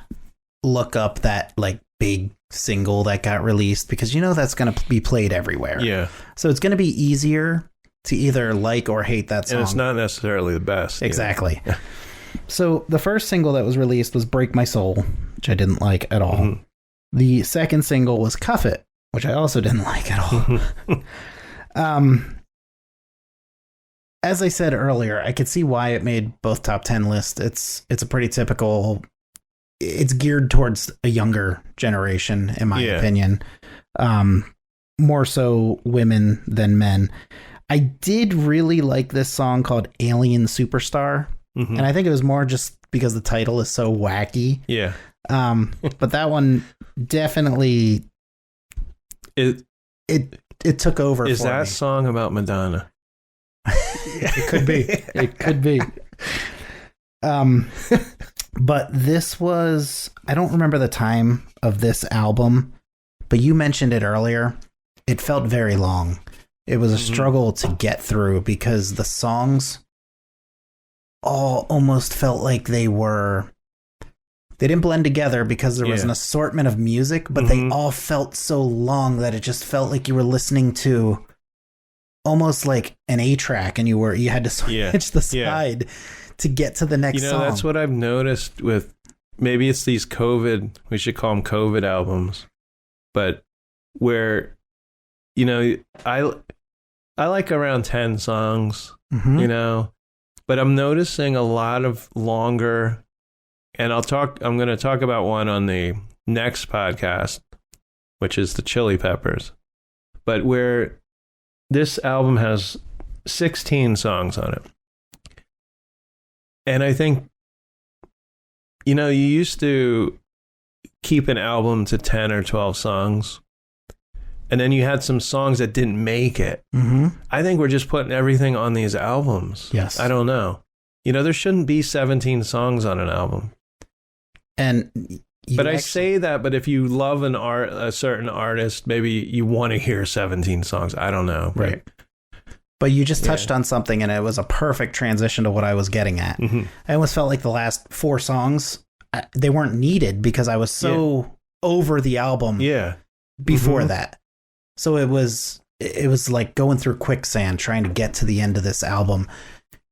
look up that like big single that got released because that's going to be played everywhere. Yeah. So it's going to be easier to either like or hate that song. And it's not necessarily the best. Exactly. So the first single that was released was Break My Soul, which I didn't like at all. The second single was Cuff It, which I also didn't like at all. As I said earlier, I could see why it made both top 10 lists. It's a pretty typical, it's geared towards a younger generation, in my opinion. More so women than men. I did really like this song called Alien Superstar. And I think it was more just because the title is so wacky. Yeah. But that one definitely it took over. Is for that me. Song about Madonna? It could be. It could be. But this was, I don't remember the time of this album, but you mentioned it earlier. It felt very long. It was a struggle to get through because the songs all almost felt like they didn't blend together because there was an assortment of music, but they all felt so long that it just felt like you were listening to almost like an A track and you had to switch the side to get to the next song. That's what I've noticed with, maybe it's these we should call them COVID albums, but where, I like around 10 songs, but I'm noticing a lot of longer, and I'm going to talk about one on the next podcast, which is the Chili Peppers, but where this album has 16 songs on it. And I think, you used to keep an album to 10 or 12 songs. And then you had some songs that didn't make it. I think we're just putting everything on these albums. Yes. I don't know. There shouldn't be 17 songs on an album. But I say that, but if you love a certain artist, maybe you want to hear 17 songs. I don't know. Right. But you just touched on something, and it was a perfect transition to what I was getting at. I almost felt like the last 4 songs, they weren't needed because I was so over the album before that. So it was like going through quicksand trying to get to the end of this album.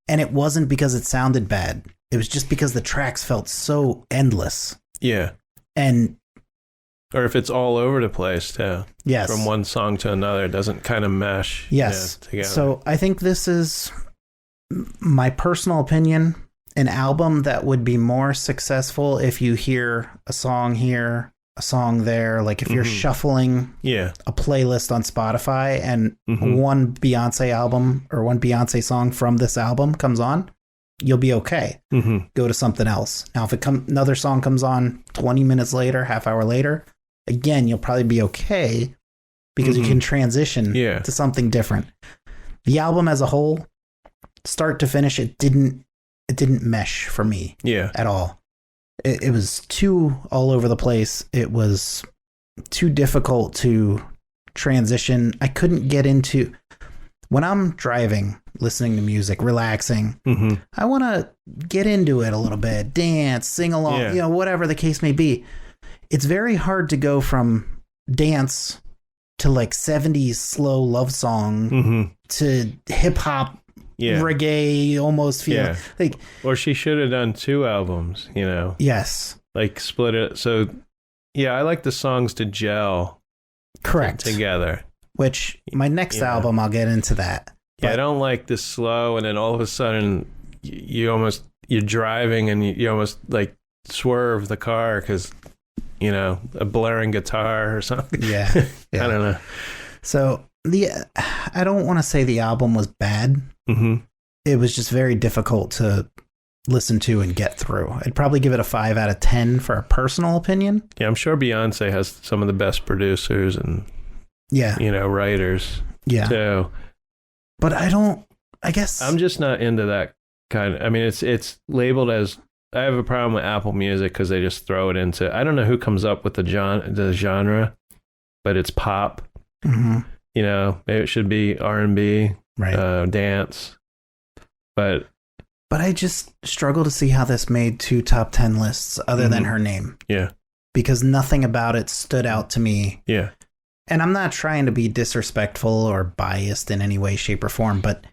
And it wasn't because it sounded bad. It was just because the tracks felt so endless. Yeah. Or if it's all over the place too. Yes. From one song to another, it doesn't kind of mesh. Yes. Together. So I think this is my personal opinion, an album that would be more successful if you hear a song here, a song there, like if you're shuffling a playlist on Spotify and one Beyonce album or one Beyonce song from this album comes on, you'll be okay. Go to something else. Now, if another song comes on 20 minutes later, half hour later, again, you'll probably be okay because you can transition to something different. The album as a whole, start to finish, it didn't mesh for me at all. It was too all over the place. It was too difficult to transition. I couldn't get into, when I'm driving, listening to music, relaxing, I want to get into it a little bit, dance, sing along, whatever the case may be. It's very hard to go from dance to like 70s slow love song to hip hop, reggae, almost feel like. Or she should have done 2 albums, Yes. Like split it. So, I like the songs to gel. Correct. Together. Which my next album, I'll get into that. But I don't like the slow, and then all of a sudden you're driving and you almost like swerve the car because, a blaring guitar or something. Yeah. I don't know. So I don't want to say the album was bad. It was just very difficult to listen to and get through. I'd probably give it a 5 out of 10 for a personal opinion. Yeah, I'm sure Beyonce has some of the best producers and writers. Yeah. So, but I guess I'm just not into that kind of. I mean, it's labeled as. I have a problem with Apple Music because they just throw it into. I don't know who comes up with the genre, but it's pop. Maybe it should be R&B, right? Dance, but I just struggle to see how this made 2 top 10 lists other than her name. Yeah, because nothing about it stood out to me. Yeah, and I'm not trying to be disrespectful or biased in any way, shape, or form, but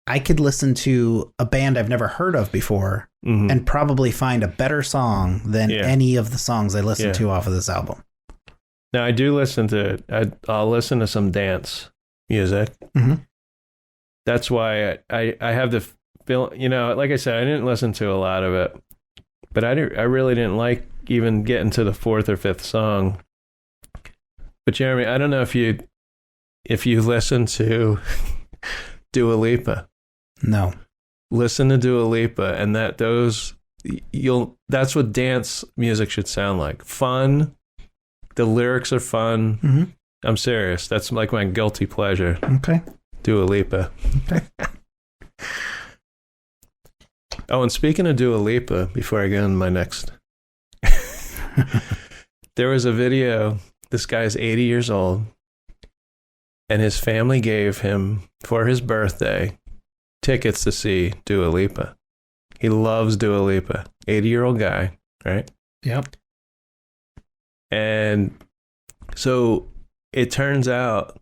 I could listen to a band I've never heard of before and probably find a better song than any of the songs I listened to off of this album. Now, I do listen to, I'll listen to some dance music. That's why I have the feel, like I said, I didn't listen to a lot of it, but I really didn't like even getting to the 4th or 5th song. But Jeremy, I don't know if you listen to Dua Lipa. No. Listen to Dua Lipa, and that's what dance music should sound like. Fun. The lyrics are fun. I'm serious. That's like my guilty pleasure. Okay. Dua Lipa. Okay. Oh, and speaking of Dua Lipa, before I get on my next, there was a video. This guy's 80 years old, and his family gave him, for his birthday, tickets to see Dua Lipa. He loves Dua Lipa. 80-year-old guy, right? Yep. And so it turns out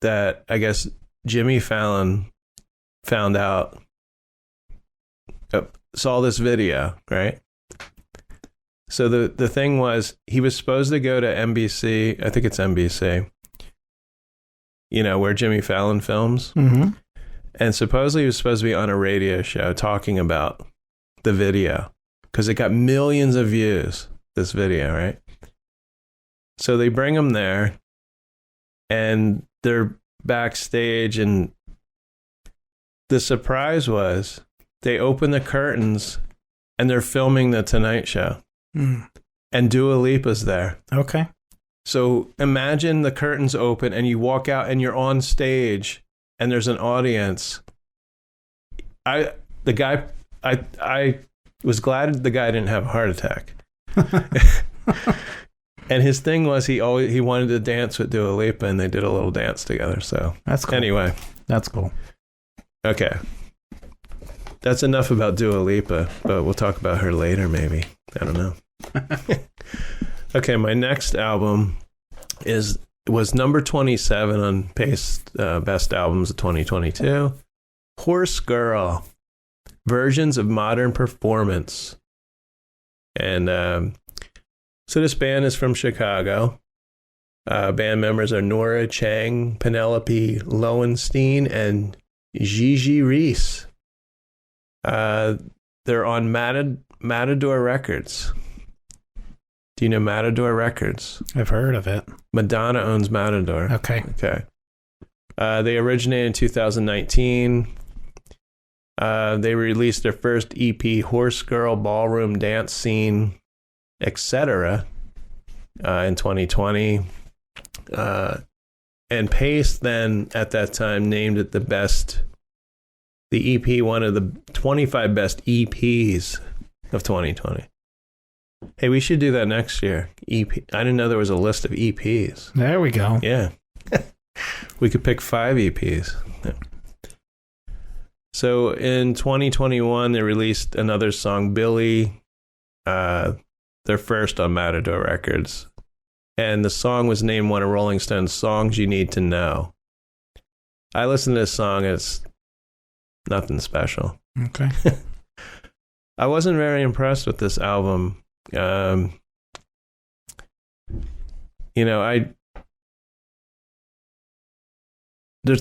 that I guess Jimmy Fallon found out, saw this video, right? So the thing was, he was supposed to go to NBC, I think it's NBC, where Jimmy Fallon films. And supposedly he was supposed to be on a radio show talking about the video because it got millions of views, this video, right? So they bring him there and they're backstage, and the surprise was they open the curtains and they're filming the Tonight Show. And Dua Lipa's there. Okay. So imagine the curtains open and you walk out and you're on stage and there's an audience. I was glad the guy didn't have a heart attack. And his thing was he wanted to dance with Dua Lipa, and they did a little dance together. So that's cool. Anyway, that's cool. Okay, that's enough about Dua Lipa, but we'll talk about her later, maybe. I don't know. Okay, my next album was number 27 on Pace Best Albums of 2022. HORSEGIRL, Versions of Modern Performance. And so this band is from Chicago. Band members are Nora Chang, Penelope Lowenstein, and Gigi Reese. They're on Matador Records. Do you know Matador Records? I've heard of it. Madonna owns Matador. Okay. They originated in 2019. They released their first EP, Horse Girl, Ballroom Dance Scene, etc., in 2020. And Pace then, at that time, named it the EP, one of the 25 best EPs of 2020. Hey, we should do that next year. EP. I didn't know there was a list of EPs. There we go. Yeah. We could pick 5 EPs. Yeah. So in 2021, they released another song, Billy, their first on Matador Records. And the song was named one of Rolling Stone's Songs You Need to Know. I listened to this song. It's nothing special. Okay. I wasn't very impressed with this album. There's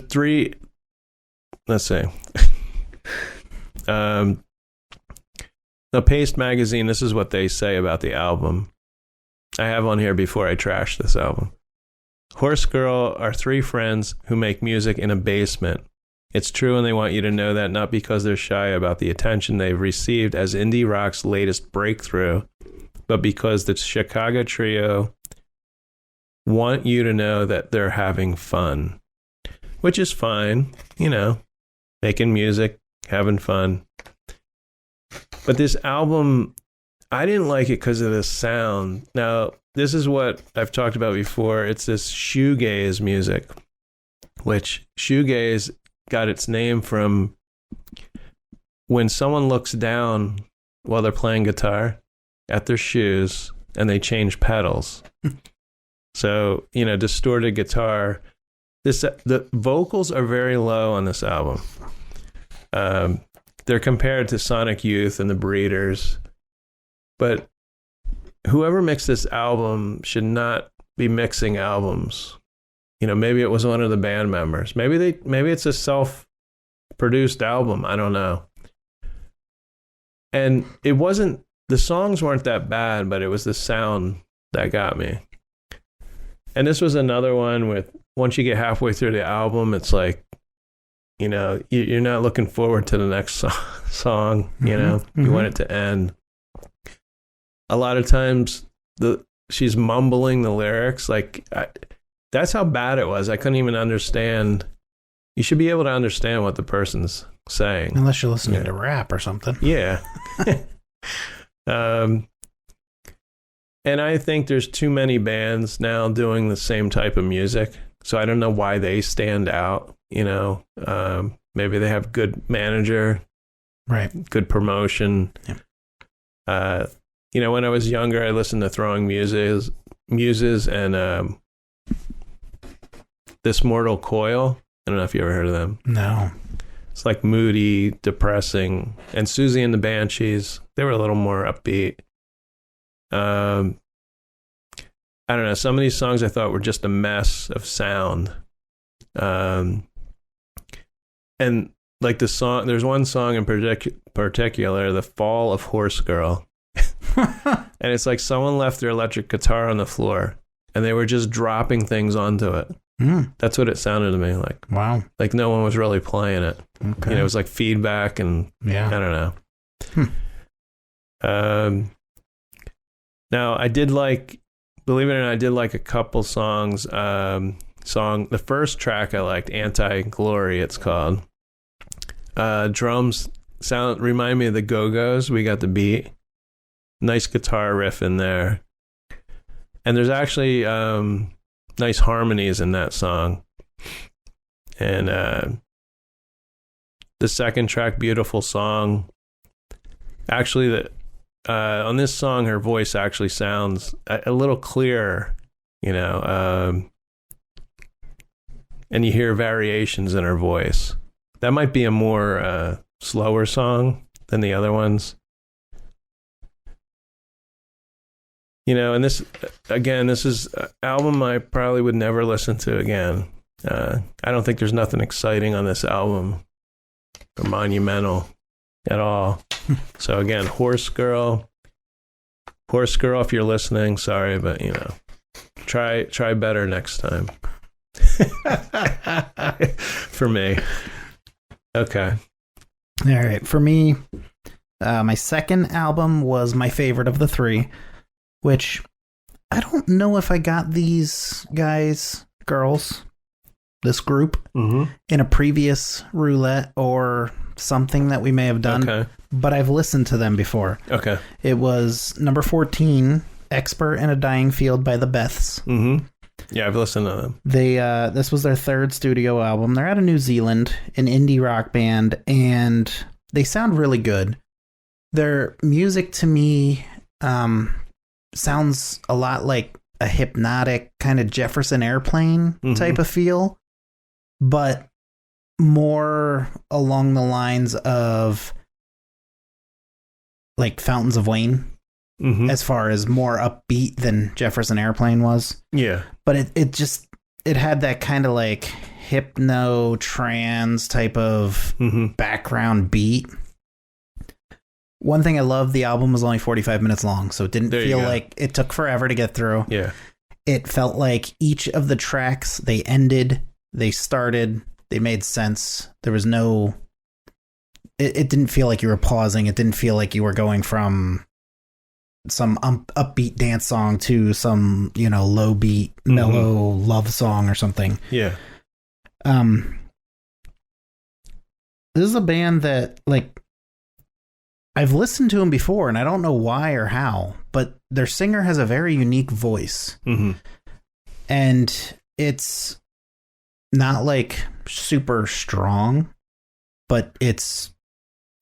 3, let's say, the Paste magazine, this is what they say about the album. I have on here before I trash this album. Horse Girl are 3 friends who make music in a basement. It's true, and they want you to know that, not because they're shy about the attention they've received as indie rock's latest breakthrough, but because the Chicago trio want you to know that they're having fun, which is fine, making music, having fun. But this album, I didn't like it because of the sound. Now, this is what I've talked about before. It's this shoegaze music, which shoegaze got its name from when someone looks down while they're playing guitar at their shoes and they change pedals. So, distorted guitar. The vocals are very low on this album. They're compared to Sonic Youth and the Breeders. But whoever mixed this album should not be mixing albums. Maybe it was one of the band members. Maybe it's a self-produced album. I don't know. And the songs weren't that bad, but it was the sound that got me. And this was another one with, once you get halfway through the album, it's like, you're not looking forward to the next song, You want it to end. A lot of times she's mumbling the lyrics. That's how bad it was. I couldn't even understand. You should be able to understand what the person's saying. Unless you're listening to rap or something. Yeah. And I think there's too many bands now doing the same type of music. So I don't know why they stand out, maybe they have good manager, right? Good promotion. Yeah. When I was younger, I listened to Throwing Muses and This Mortal Coil. I don't know if you ever heard of them. No. It's like moody, depressing. And Susie and the Banshees, they were a little more upbeat. I don't know. Some of these songs I thought were just a mess of sound. And like the song, there's one song in particular, The Fall of Horse Girl. And it's like someone left their electric guitar on the floor and they were just dropping things onto it. That's what it sounded to me like. Wow. Like no one was really playing it. Okay. It was like feedback and I don't know. Now I did like, believe it or not, I did like a couple songs. The first track I liked, Anti-Glory, it's called. Drums remind me of the Go-Go's. We got the beat. Nice guitar riff in there. And there's actually nice harmonies in that song. And the second track, Beautiful Song. Actually, on this song, her voice actually sounds a little clearer, and you hear variations in her voice. That might be a more slower song than the other ones. And this is an album I probably would never listen to again. I don't think there's nothing exciting on this album or monumental. at all. So again, HORSEGIRL, if you're listening, sorry, but try better next time. For me. Okay. All right. For me, my second album was my favorite of the three, which I don't know if I got these girls, this group, in a previous roulette or something that we may have done, but I've listened to them before. Okay. It was number 14, Expert in a Dying Field by the BETHS. Mm-hmm. Yeah, I've listened to them. This was their third studio album. They're out of New Zealand, an indie rock band, and they sound really good. Their music to me sounds a lot like a hypnotic kind of Jefferson Airplane type of feel, but more along the lines of like Fountains of Wayne, as far as more upbeat than Jefferson Airplane was. Yeah. But it had that kind of like hypno trance type of background beat. One thing I love, the album was only 45 minutes long, so it didn't feel like it took forever to get through. Yeah. It felt like each of the tracks, they ended, they started, they made sense. There was no... It didn't feel like you were pausing. It didn't feel like you were going from some upbeat dance song to some, low beat, mellow love song or something. Yeah. This is a band that, like, I've listened to them before, and I don't know why or how, but their singer has a very unique voice. And it's not, like, super strong, but it's,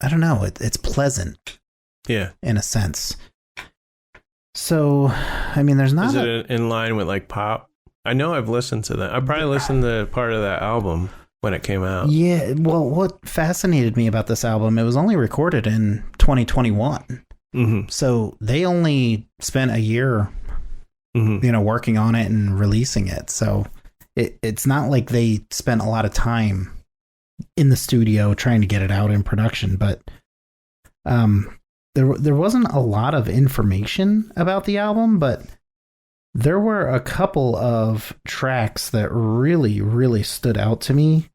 I don't know, it's pleasant. Yeah. In a sense. So, I mean, there's not... Is it in line with, like, pop? I know I've listened to that. I probably listened to part of that album when it came out. Yeah, well, what fascinated me about this album, it was only recorded in 2021. So they only spent a year, working on it and releasing it. So it's not like they spent a lot of time in the studio trying to get it out in production, but there wasn't a lot of information about the album, but there were a couple of tracks that really, really stood out to me.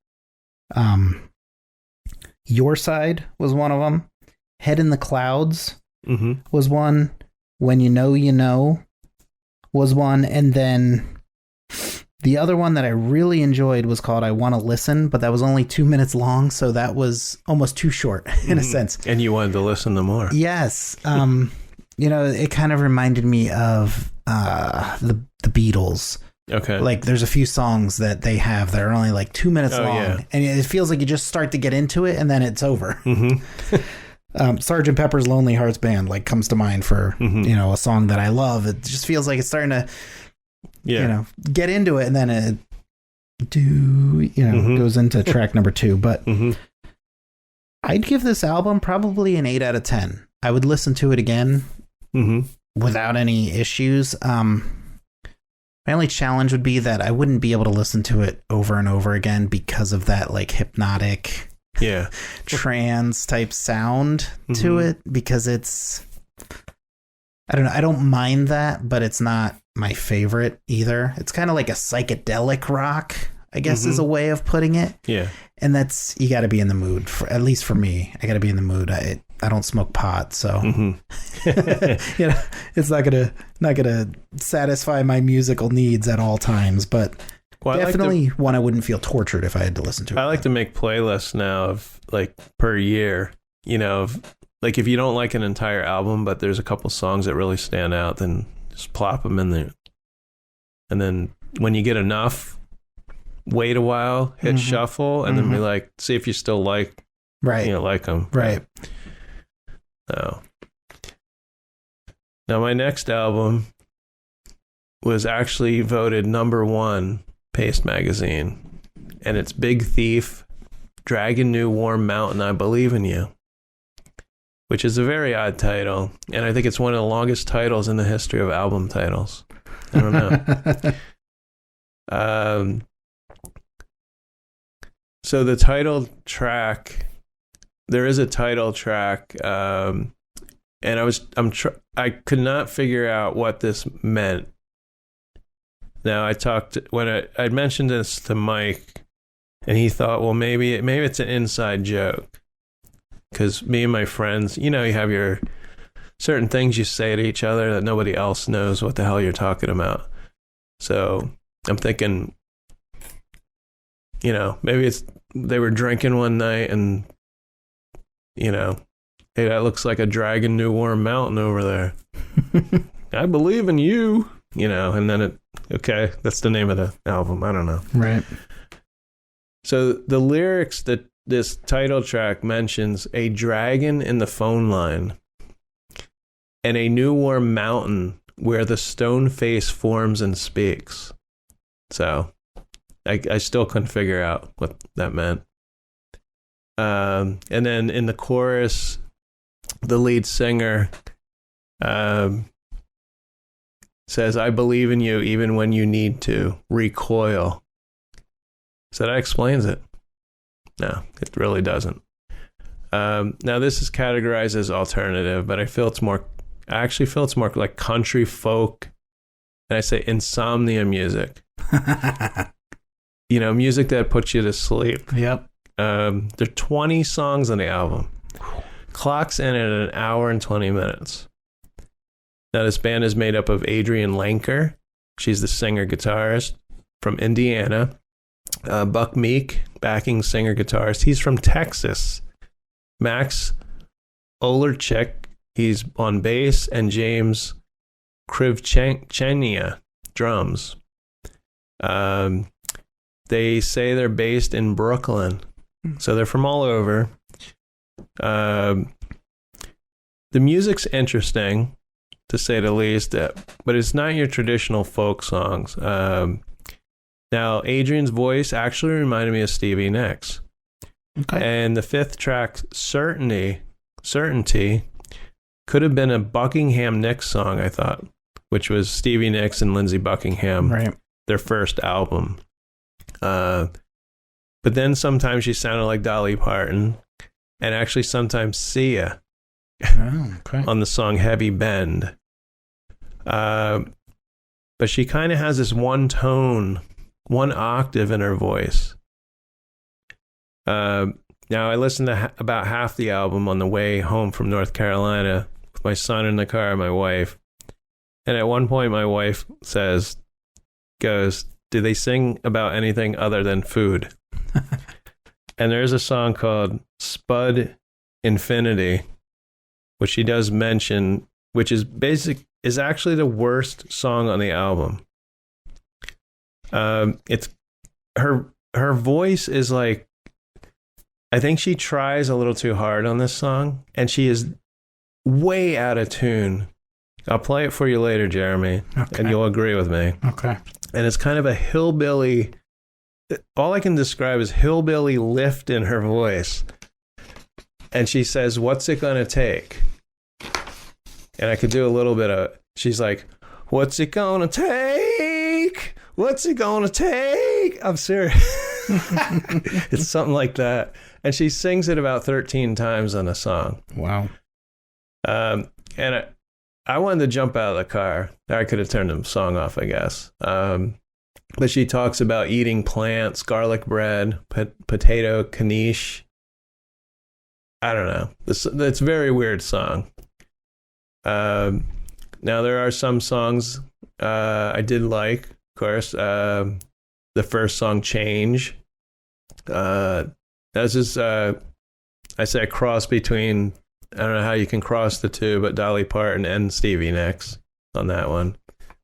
Your Side was one of them. Head in the Clouds was one. When You Know was one. And then the other one that I really enjoyed was called I Want to Listen, but that was only 2 minutes long, so that was almost too short in a sense. And you wanted to listen to more. Yes. It kind of reminded me of the Beatles. Okay. Like, there's a few songs that they have that are only like 2 minutes long, and it feels like you just start to get into it and then it's over. Sgt. Pepper's Lonely Hearts Band comes to mind for a song that I love. It just feels like it's starting to get into it, and then it goes into track number 2. But I'd give this album probably an 8 out of 10. I would listen to it again without any issues. My only challenge would be that I wouldn't be able to listen to it over and over again because of that hypnotic trance type sound to it, because it's, I don't know, I don't mind that, but it's not my favorite either. It's kind of like a psychedelic rock, I guess is a way of putting it. Yeah. And that's, you got to be in the mood, for at least for me. I got to be in the mood. I don't smoke pot, so it's not gonna satisfy my musical needs at all times. But definitely one I wouldn't feel tortured if I had to listen to it. I like to make playlists now of per year. If you don't like an entire album, but there's a couple songs that really stand out, then just plop them in there. And then when you get enough, wait a while, hit shuffle, and then be see if you still like them. Right. So now my next album was actually voted number 1 Paste Magazine, and it's Big Thief, Dragon New Warm Mountain, I Believe in You, which is a very odd title, and I think it's one of the longest titles in the history of album titles. I don't know. So the title track there is a title track, and I could not figure out what this meant. Now I mentioned this to Mike, and he thought, well, maybe it's an inside joke, because me and my friends, you have your certain things you say to each other that nobody else knows what the hell you're talking about. So I'm thinking, maybe they were drinking one night and, hey, that looks like a dragon new warm mountain over there. I believe in you, and then okay, that's the name of the album. I don't know. Right. So the lyrics that this title track mentions a dragon in the phone line and a new warm mountain where the stone face forms and speaks. So I still couldn't figure out what that meant. And then in the chorus, the lead singer says, I believe in you even when you need to recoil. So that explains it. No, it really doesn't. Now this is categorized as alternative, but I actually feel it's more like country folk, and I say insomnia music. Music that puts you to sleep. Yep. There are 20 songs on the album. Clocks in at an hour and 20 minutes. Now, this band is made up of Adrienne Lenker. She's the singer-guitarist from Indiana. Buck Meek, backing singer-guitarist. He's from Texas. Max Olerchek, he's on bass. And James Krivchenia, drums. They say they're based in Brooklyn. So they're from all over. The music's interesting, to say the least, but it's not your traditional folk songs. Now, Adrian's voice actually reminded me of Stevie Nicks. Okay. And the fifth track, Certainty, could have been a Buckingham Nicks song, I thought, which was Stevie Nicks and Lindsey Buckingham, right, their first album. But then sometimes she sounded like Dolly Parton, and actually sometimes Sia on the song Heavy Bend. But she kind of has this one tone, one octave in her voice. Now, I listened to about half the album on the way home from North Carolina with my son in the car and my wife. And at one point, my wife goes, do they sing about anything other than food? And there's a song called Spud Infinity, which she does mention, which is actually the worst song on the album. It's her voice is like, I think she tries a little too hard on this song, and she is way out of tune. I'll play it for you later, Jeremy, and you'll agree with me. Okay. And it's kind of a hillbilly, all I can describe is hillbilly lift in her voice. And she says, what's it gonna take? And I could do a little bit of, she's like, what's it gonna take? What's it gonna take? I'm serious. It's something like that. And she sings it about 13 times on a song. Wow. And I wanted to jump out of the car. I could have turned the song off, I guess. But she talks about eating plants, garlic bread, potato quiche. I don't know. It's a very weird song. Now, there are some songs I did like, of course. The first song, Change. That's just, I say a cross between, I don't know how you can cross the two, but Dolly Parton and Stevie Nicks on that one.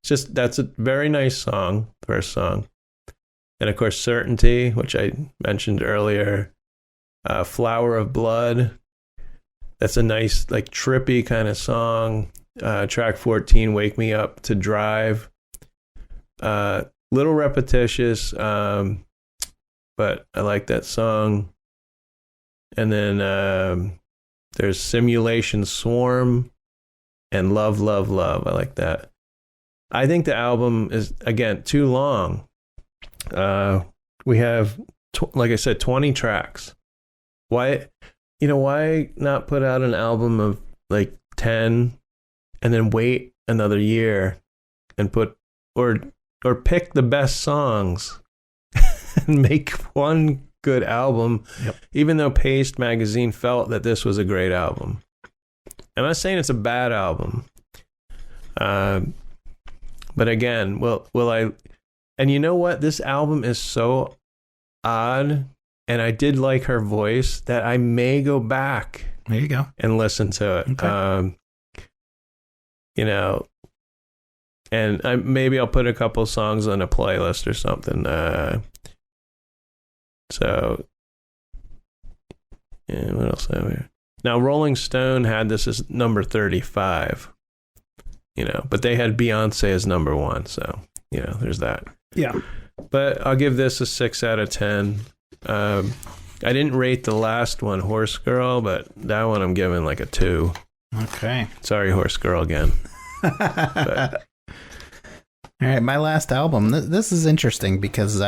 It's just, that's a very nice song, first song. And of course, Certainty, which I mentioned earlier. Flower of Blood. That's a nice, like, trippy kind of song. Track 14, Wake Me Up to Drive. Little repetitious, but I like that song. And then there's Simulation Swarm and Love, Love, Love. I like that. I think the album is, again, too long. We have, like I said, 20 tracks. Why why not put out an album of like 10 and then wait another year and put, or pick the best songs and make one good album, even though Paste magazine felt that this was a great album. I'm not saying it's a bad album. But again, will I, and you know what? This album is so odd, and I did like her voice, that I may go back. There you go. And listen to it. Okay. And maybe I'll put a couple songs on a playlist or something. So, yeah, what else have we? Now, Rolling Stone had this as number 35, but they had Beyonce as number 1. So, there's that. Yeah. But I'll give this a 6 out of 10. I didn't rate the last one, Horse Girl, but that one I'm giving like a 2. Okay. Sorry, Horse Girl again. But. All right, my last album. This is interesting because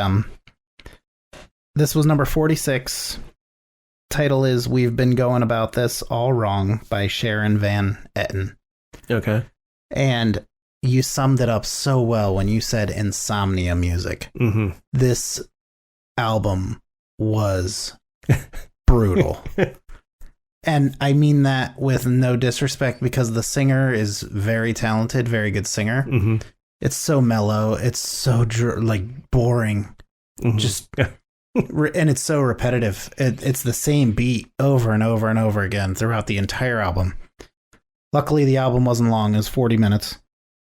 this was number 46. Title is We've Been Going About This All Wrong by Sharon Van Etten. Okay. And you summed it up so well when you said insomnia music. Mm-hmm. This album was brutal. And I mean that with no disrespect, because the singer is very talented, very good singer. Mm-hmm. It's so mellow. It's so boring. Mm-hmm. Just, and it's so repetitive. It's the same beat over and over and over again throughout the entire album. Luckily, the album wasn't long. It was 40 minutes,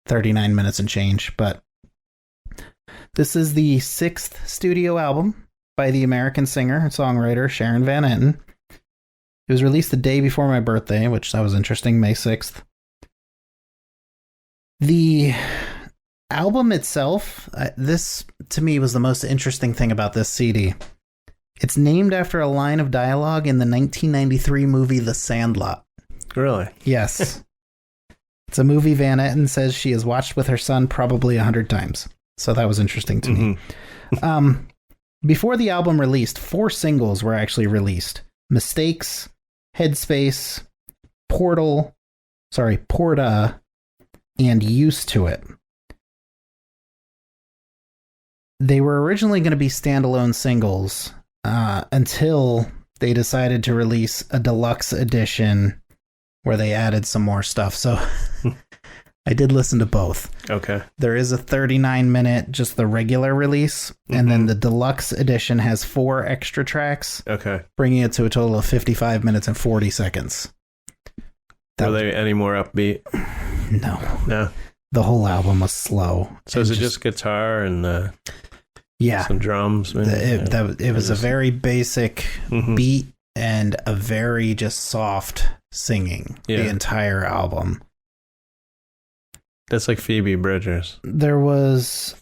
39 minutes and change. But this is the 6th studio album by the American singer and songwriter Sharon Van Etten. It was released the day before my birthday, which that was interesting, May 6th. The album itself, this to me was the most interesting thing about this CD. It's named after a line of dialogue in the 1993 movie The Sandlot. Really? Yes. It's a movie Van Etten says she has watched with her son probably 100 times. So that was interesting to me. Before the album released, 4 singles were actually released. Mistakes, Headspace, Porta, and Used to It. They were originally going to be standalone singles until they decided to release a deluxe edition where they added some more stuff. So I did listen to both. Okay. There is a 39-minute, just the regular release, and then the deluxe edition has 4 extra tracks. Okay. Bringing it to a total of 55 minutes and 40 seconds. Were they any more upbeat? No. The whole album was slow. So is it just guitar and some drums? It was a very basic beat and a very just soft singing the entire album. That's like Phoebe Bridgers. There was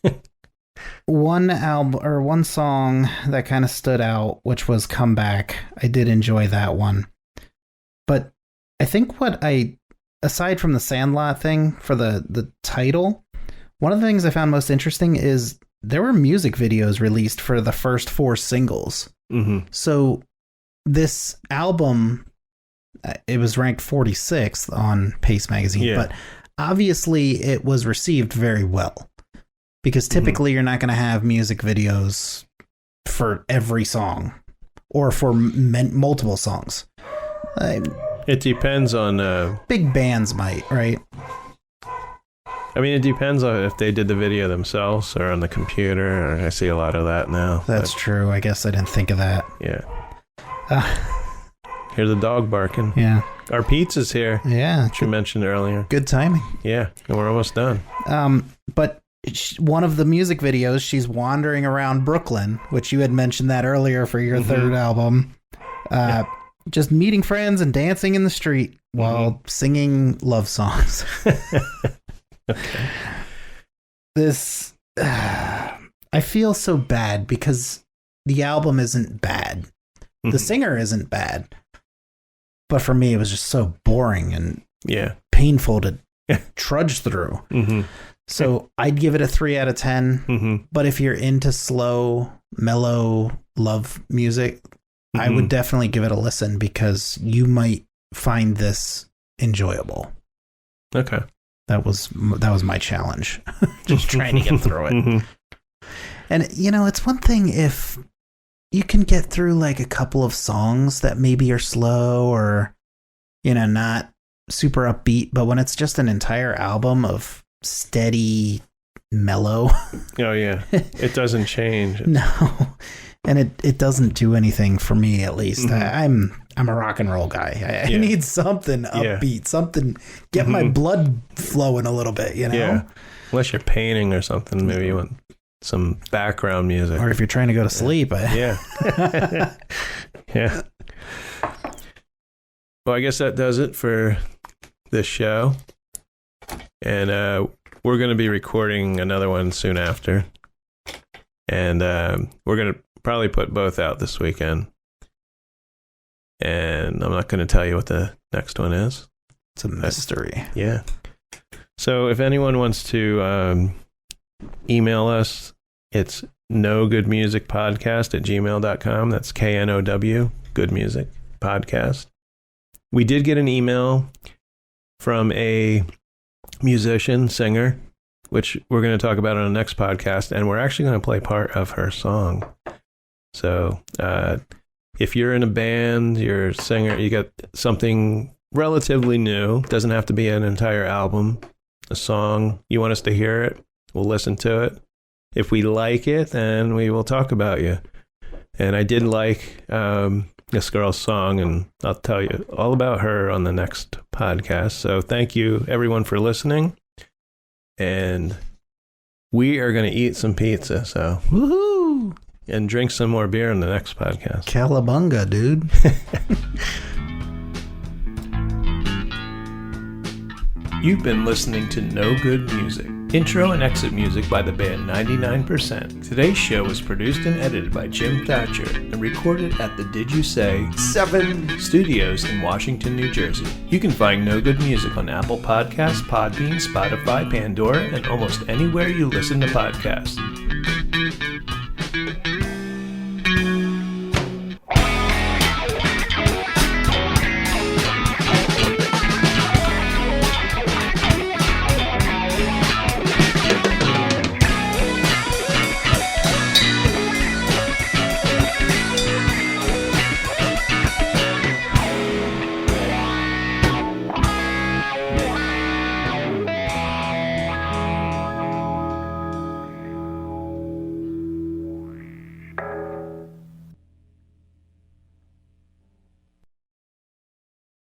one song that kind of stood out, which was Come Back. I did enjoy that one. But I think aside from the Sandlot thing for the title, one of the things I found most interesting is there were music videos released for the first 4 singles. Mm-hmm. So this album, it was ranked 46th on Paste magazine, but obviously it was received very well, because typically you're not going to have music videos for every song or for multiple songs. It depends on... big bands might, right? I mean, it depends on if they did the video themselves or on the computer. I see a lot of that now. That's true. I guess I didn't think of that. Yeah. Hear the dog barking. Yeah. Our pizza's here. Yeah. Which you mentioned earlier. Good timing. Yeah. And we're almost done. But one of the music videos, she's wandering around Brooklyn, which you had mentioned that earlier for your third album. Just meeting friends and dancing in the street while singing love songs. Okay. This, I feel so bad because the album isn't bad. The singer isn't bad. But for me, it was just so boring and painful to trudge through. So I'd give it a 3 out of 10. But if you're into slow, mellow love music, I would definitely give it a listen because you might find this enjoyable. Okay. That was my challenge. Just trying to get through it. And, it's one thing if you can get through like a couple of songs that maybe are slow or, not super upbeat, but when it's just an entire album of steady mellow. Oh, yeah. It doesn't change. No. And it doesn't do anything for me, at least. I'm a rock and roll guy. I need something upbeat, something, get my blood flowing a little bit, Yeah. Unless you're painting or something, maybe you want some background music. Or if you're trying to go to sleep. Yeah. Yeah. Well, I guess that does it for this show. And we're going to be recording another one soon after. And we're going to probably put both out this weekend. And I'm not going to tell you what the next one is. It's a mystery. Yeah. So if anyone wants to email us, it's nogoodmusicpodcast@gmail.com. That's KNOW, Good Music Podcast. We did get an email from a musician, singer, which we're going to talk about on the next podcast, and we're actually going to play part of her song. So if you're in a band, you're a singer, you got something relatively new, doesn't have to be an entire album, a song, you want us to hear it, we'll listen to it. If we like it, then we will talk about you. And I did like this girl's song, and I'll tell you all about her on the next podcast. So thank you, everyone, for listening. And we are going to eat some pizza, so woohoo! And drink some more beer in the next podcast. Cowabunga, dude. You've been listening to No Good Music. Intro and exit music by the band 99%. Today's show was produced and edited by Jim Thatcher and recorded at the Did You Say 7 Studios in Washington, New Jersey. You can find No Good Music on Apple Podcasts, Podbean, Spotify, Pandora, and almost anywhere you listen to podcasts.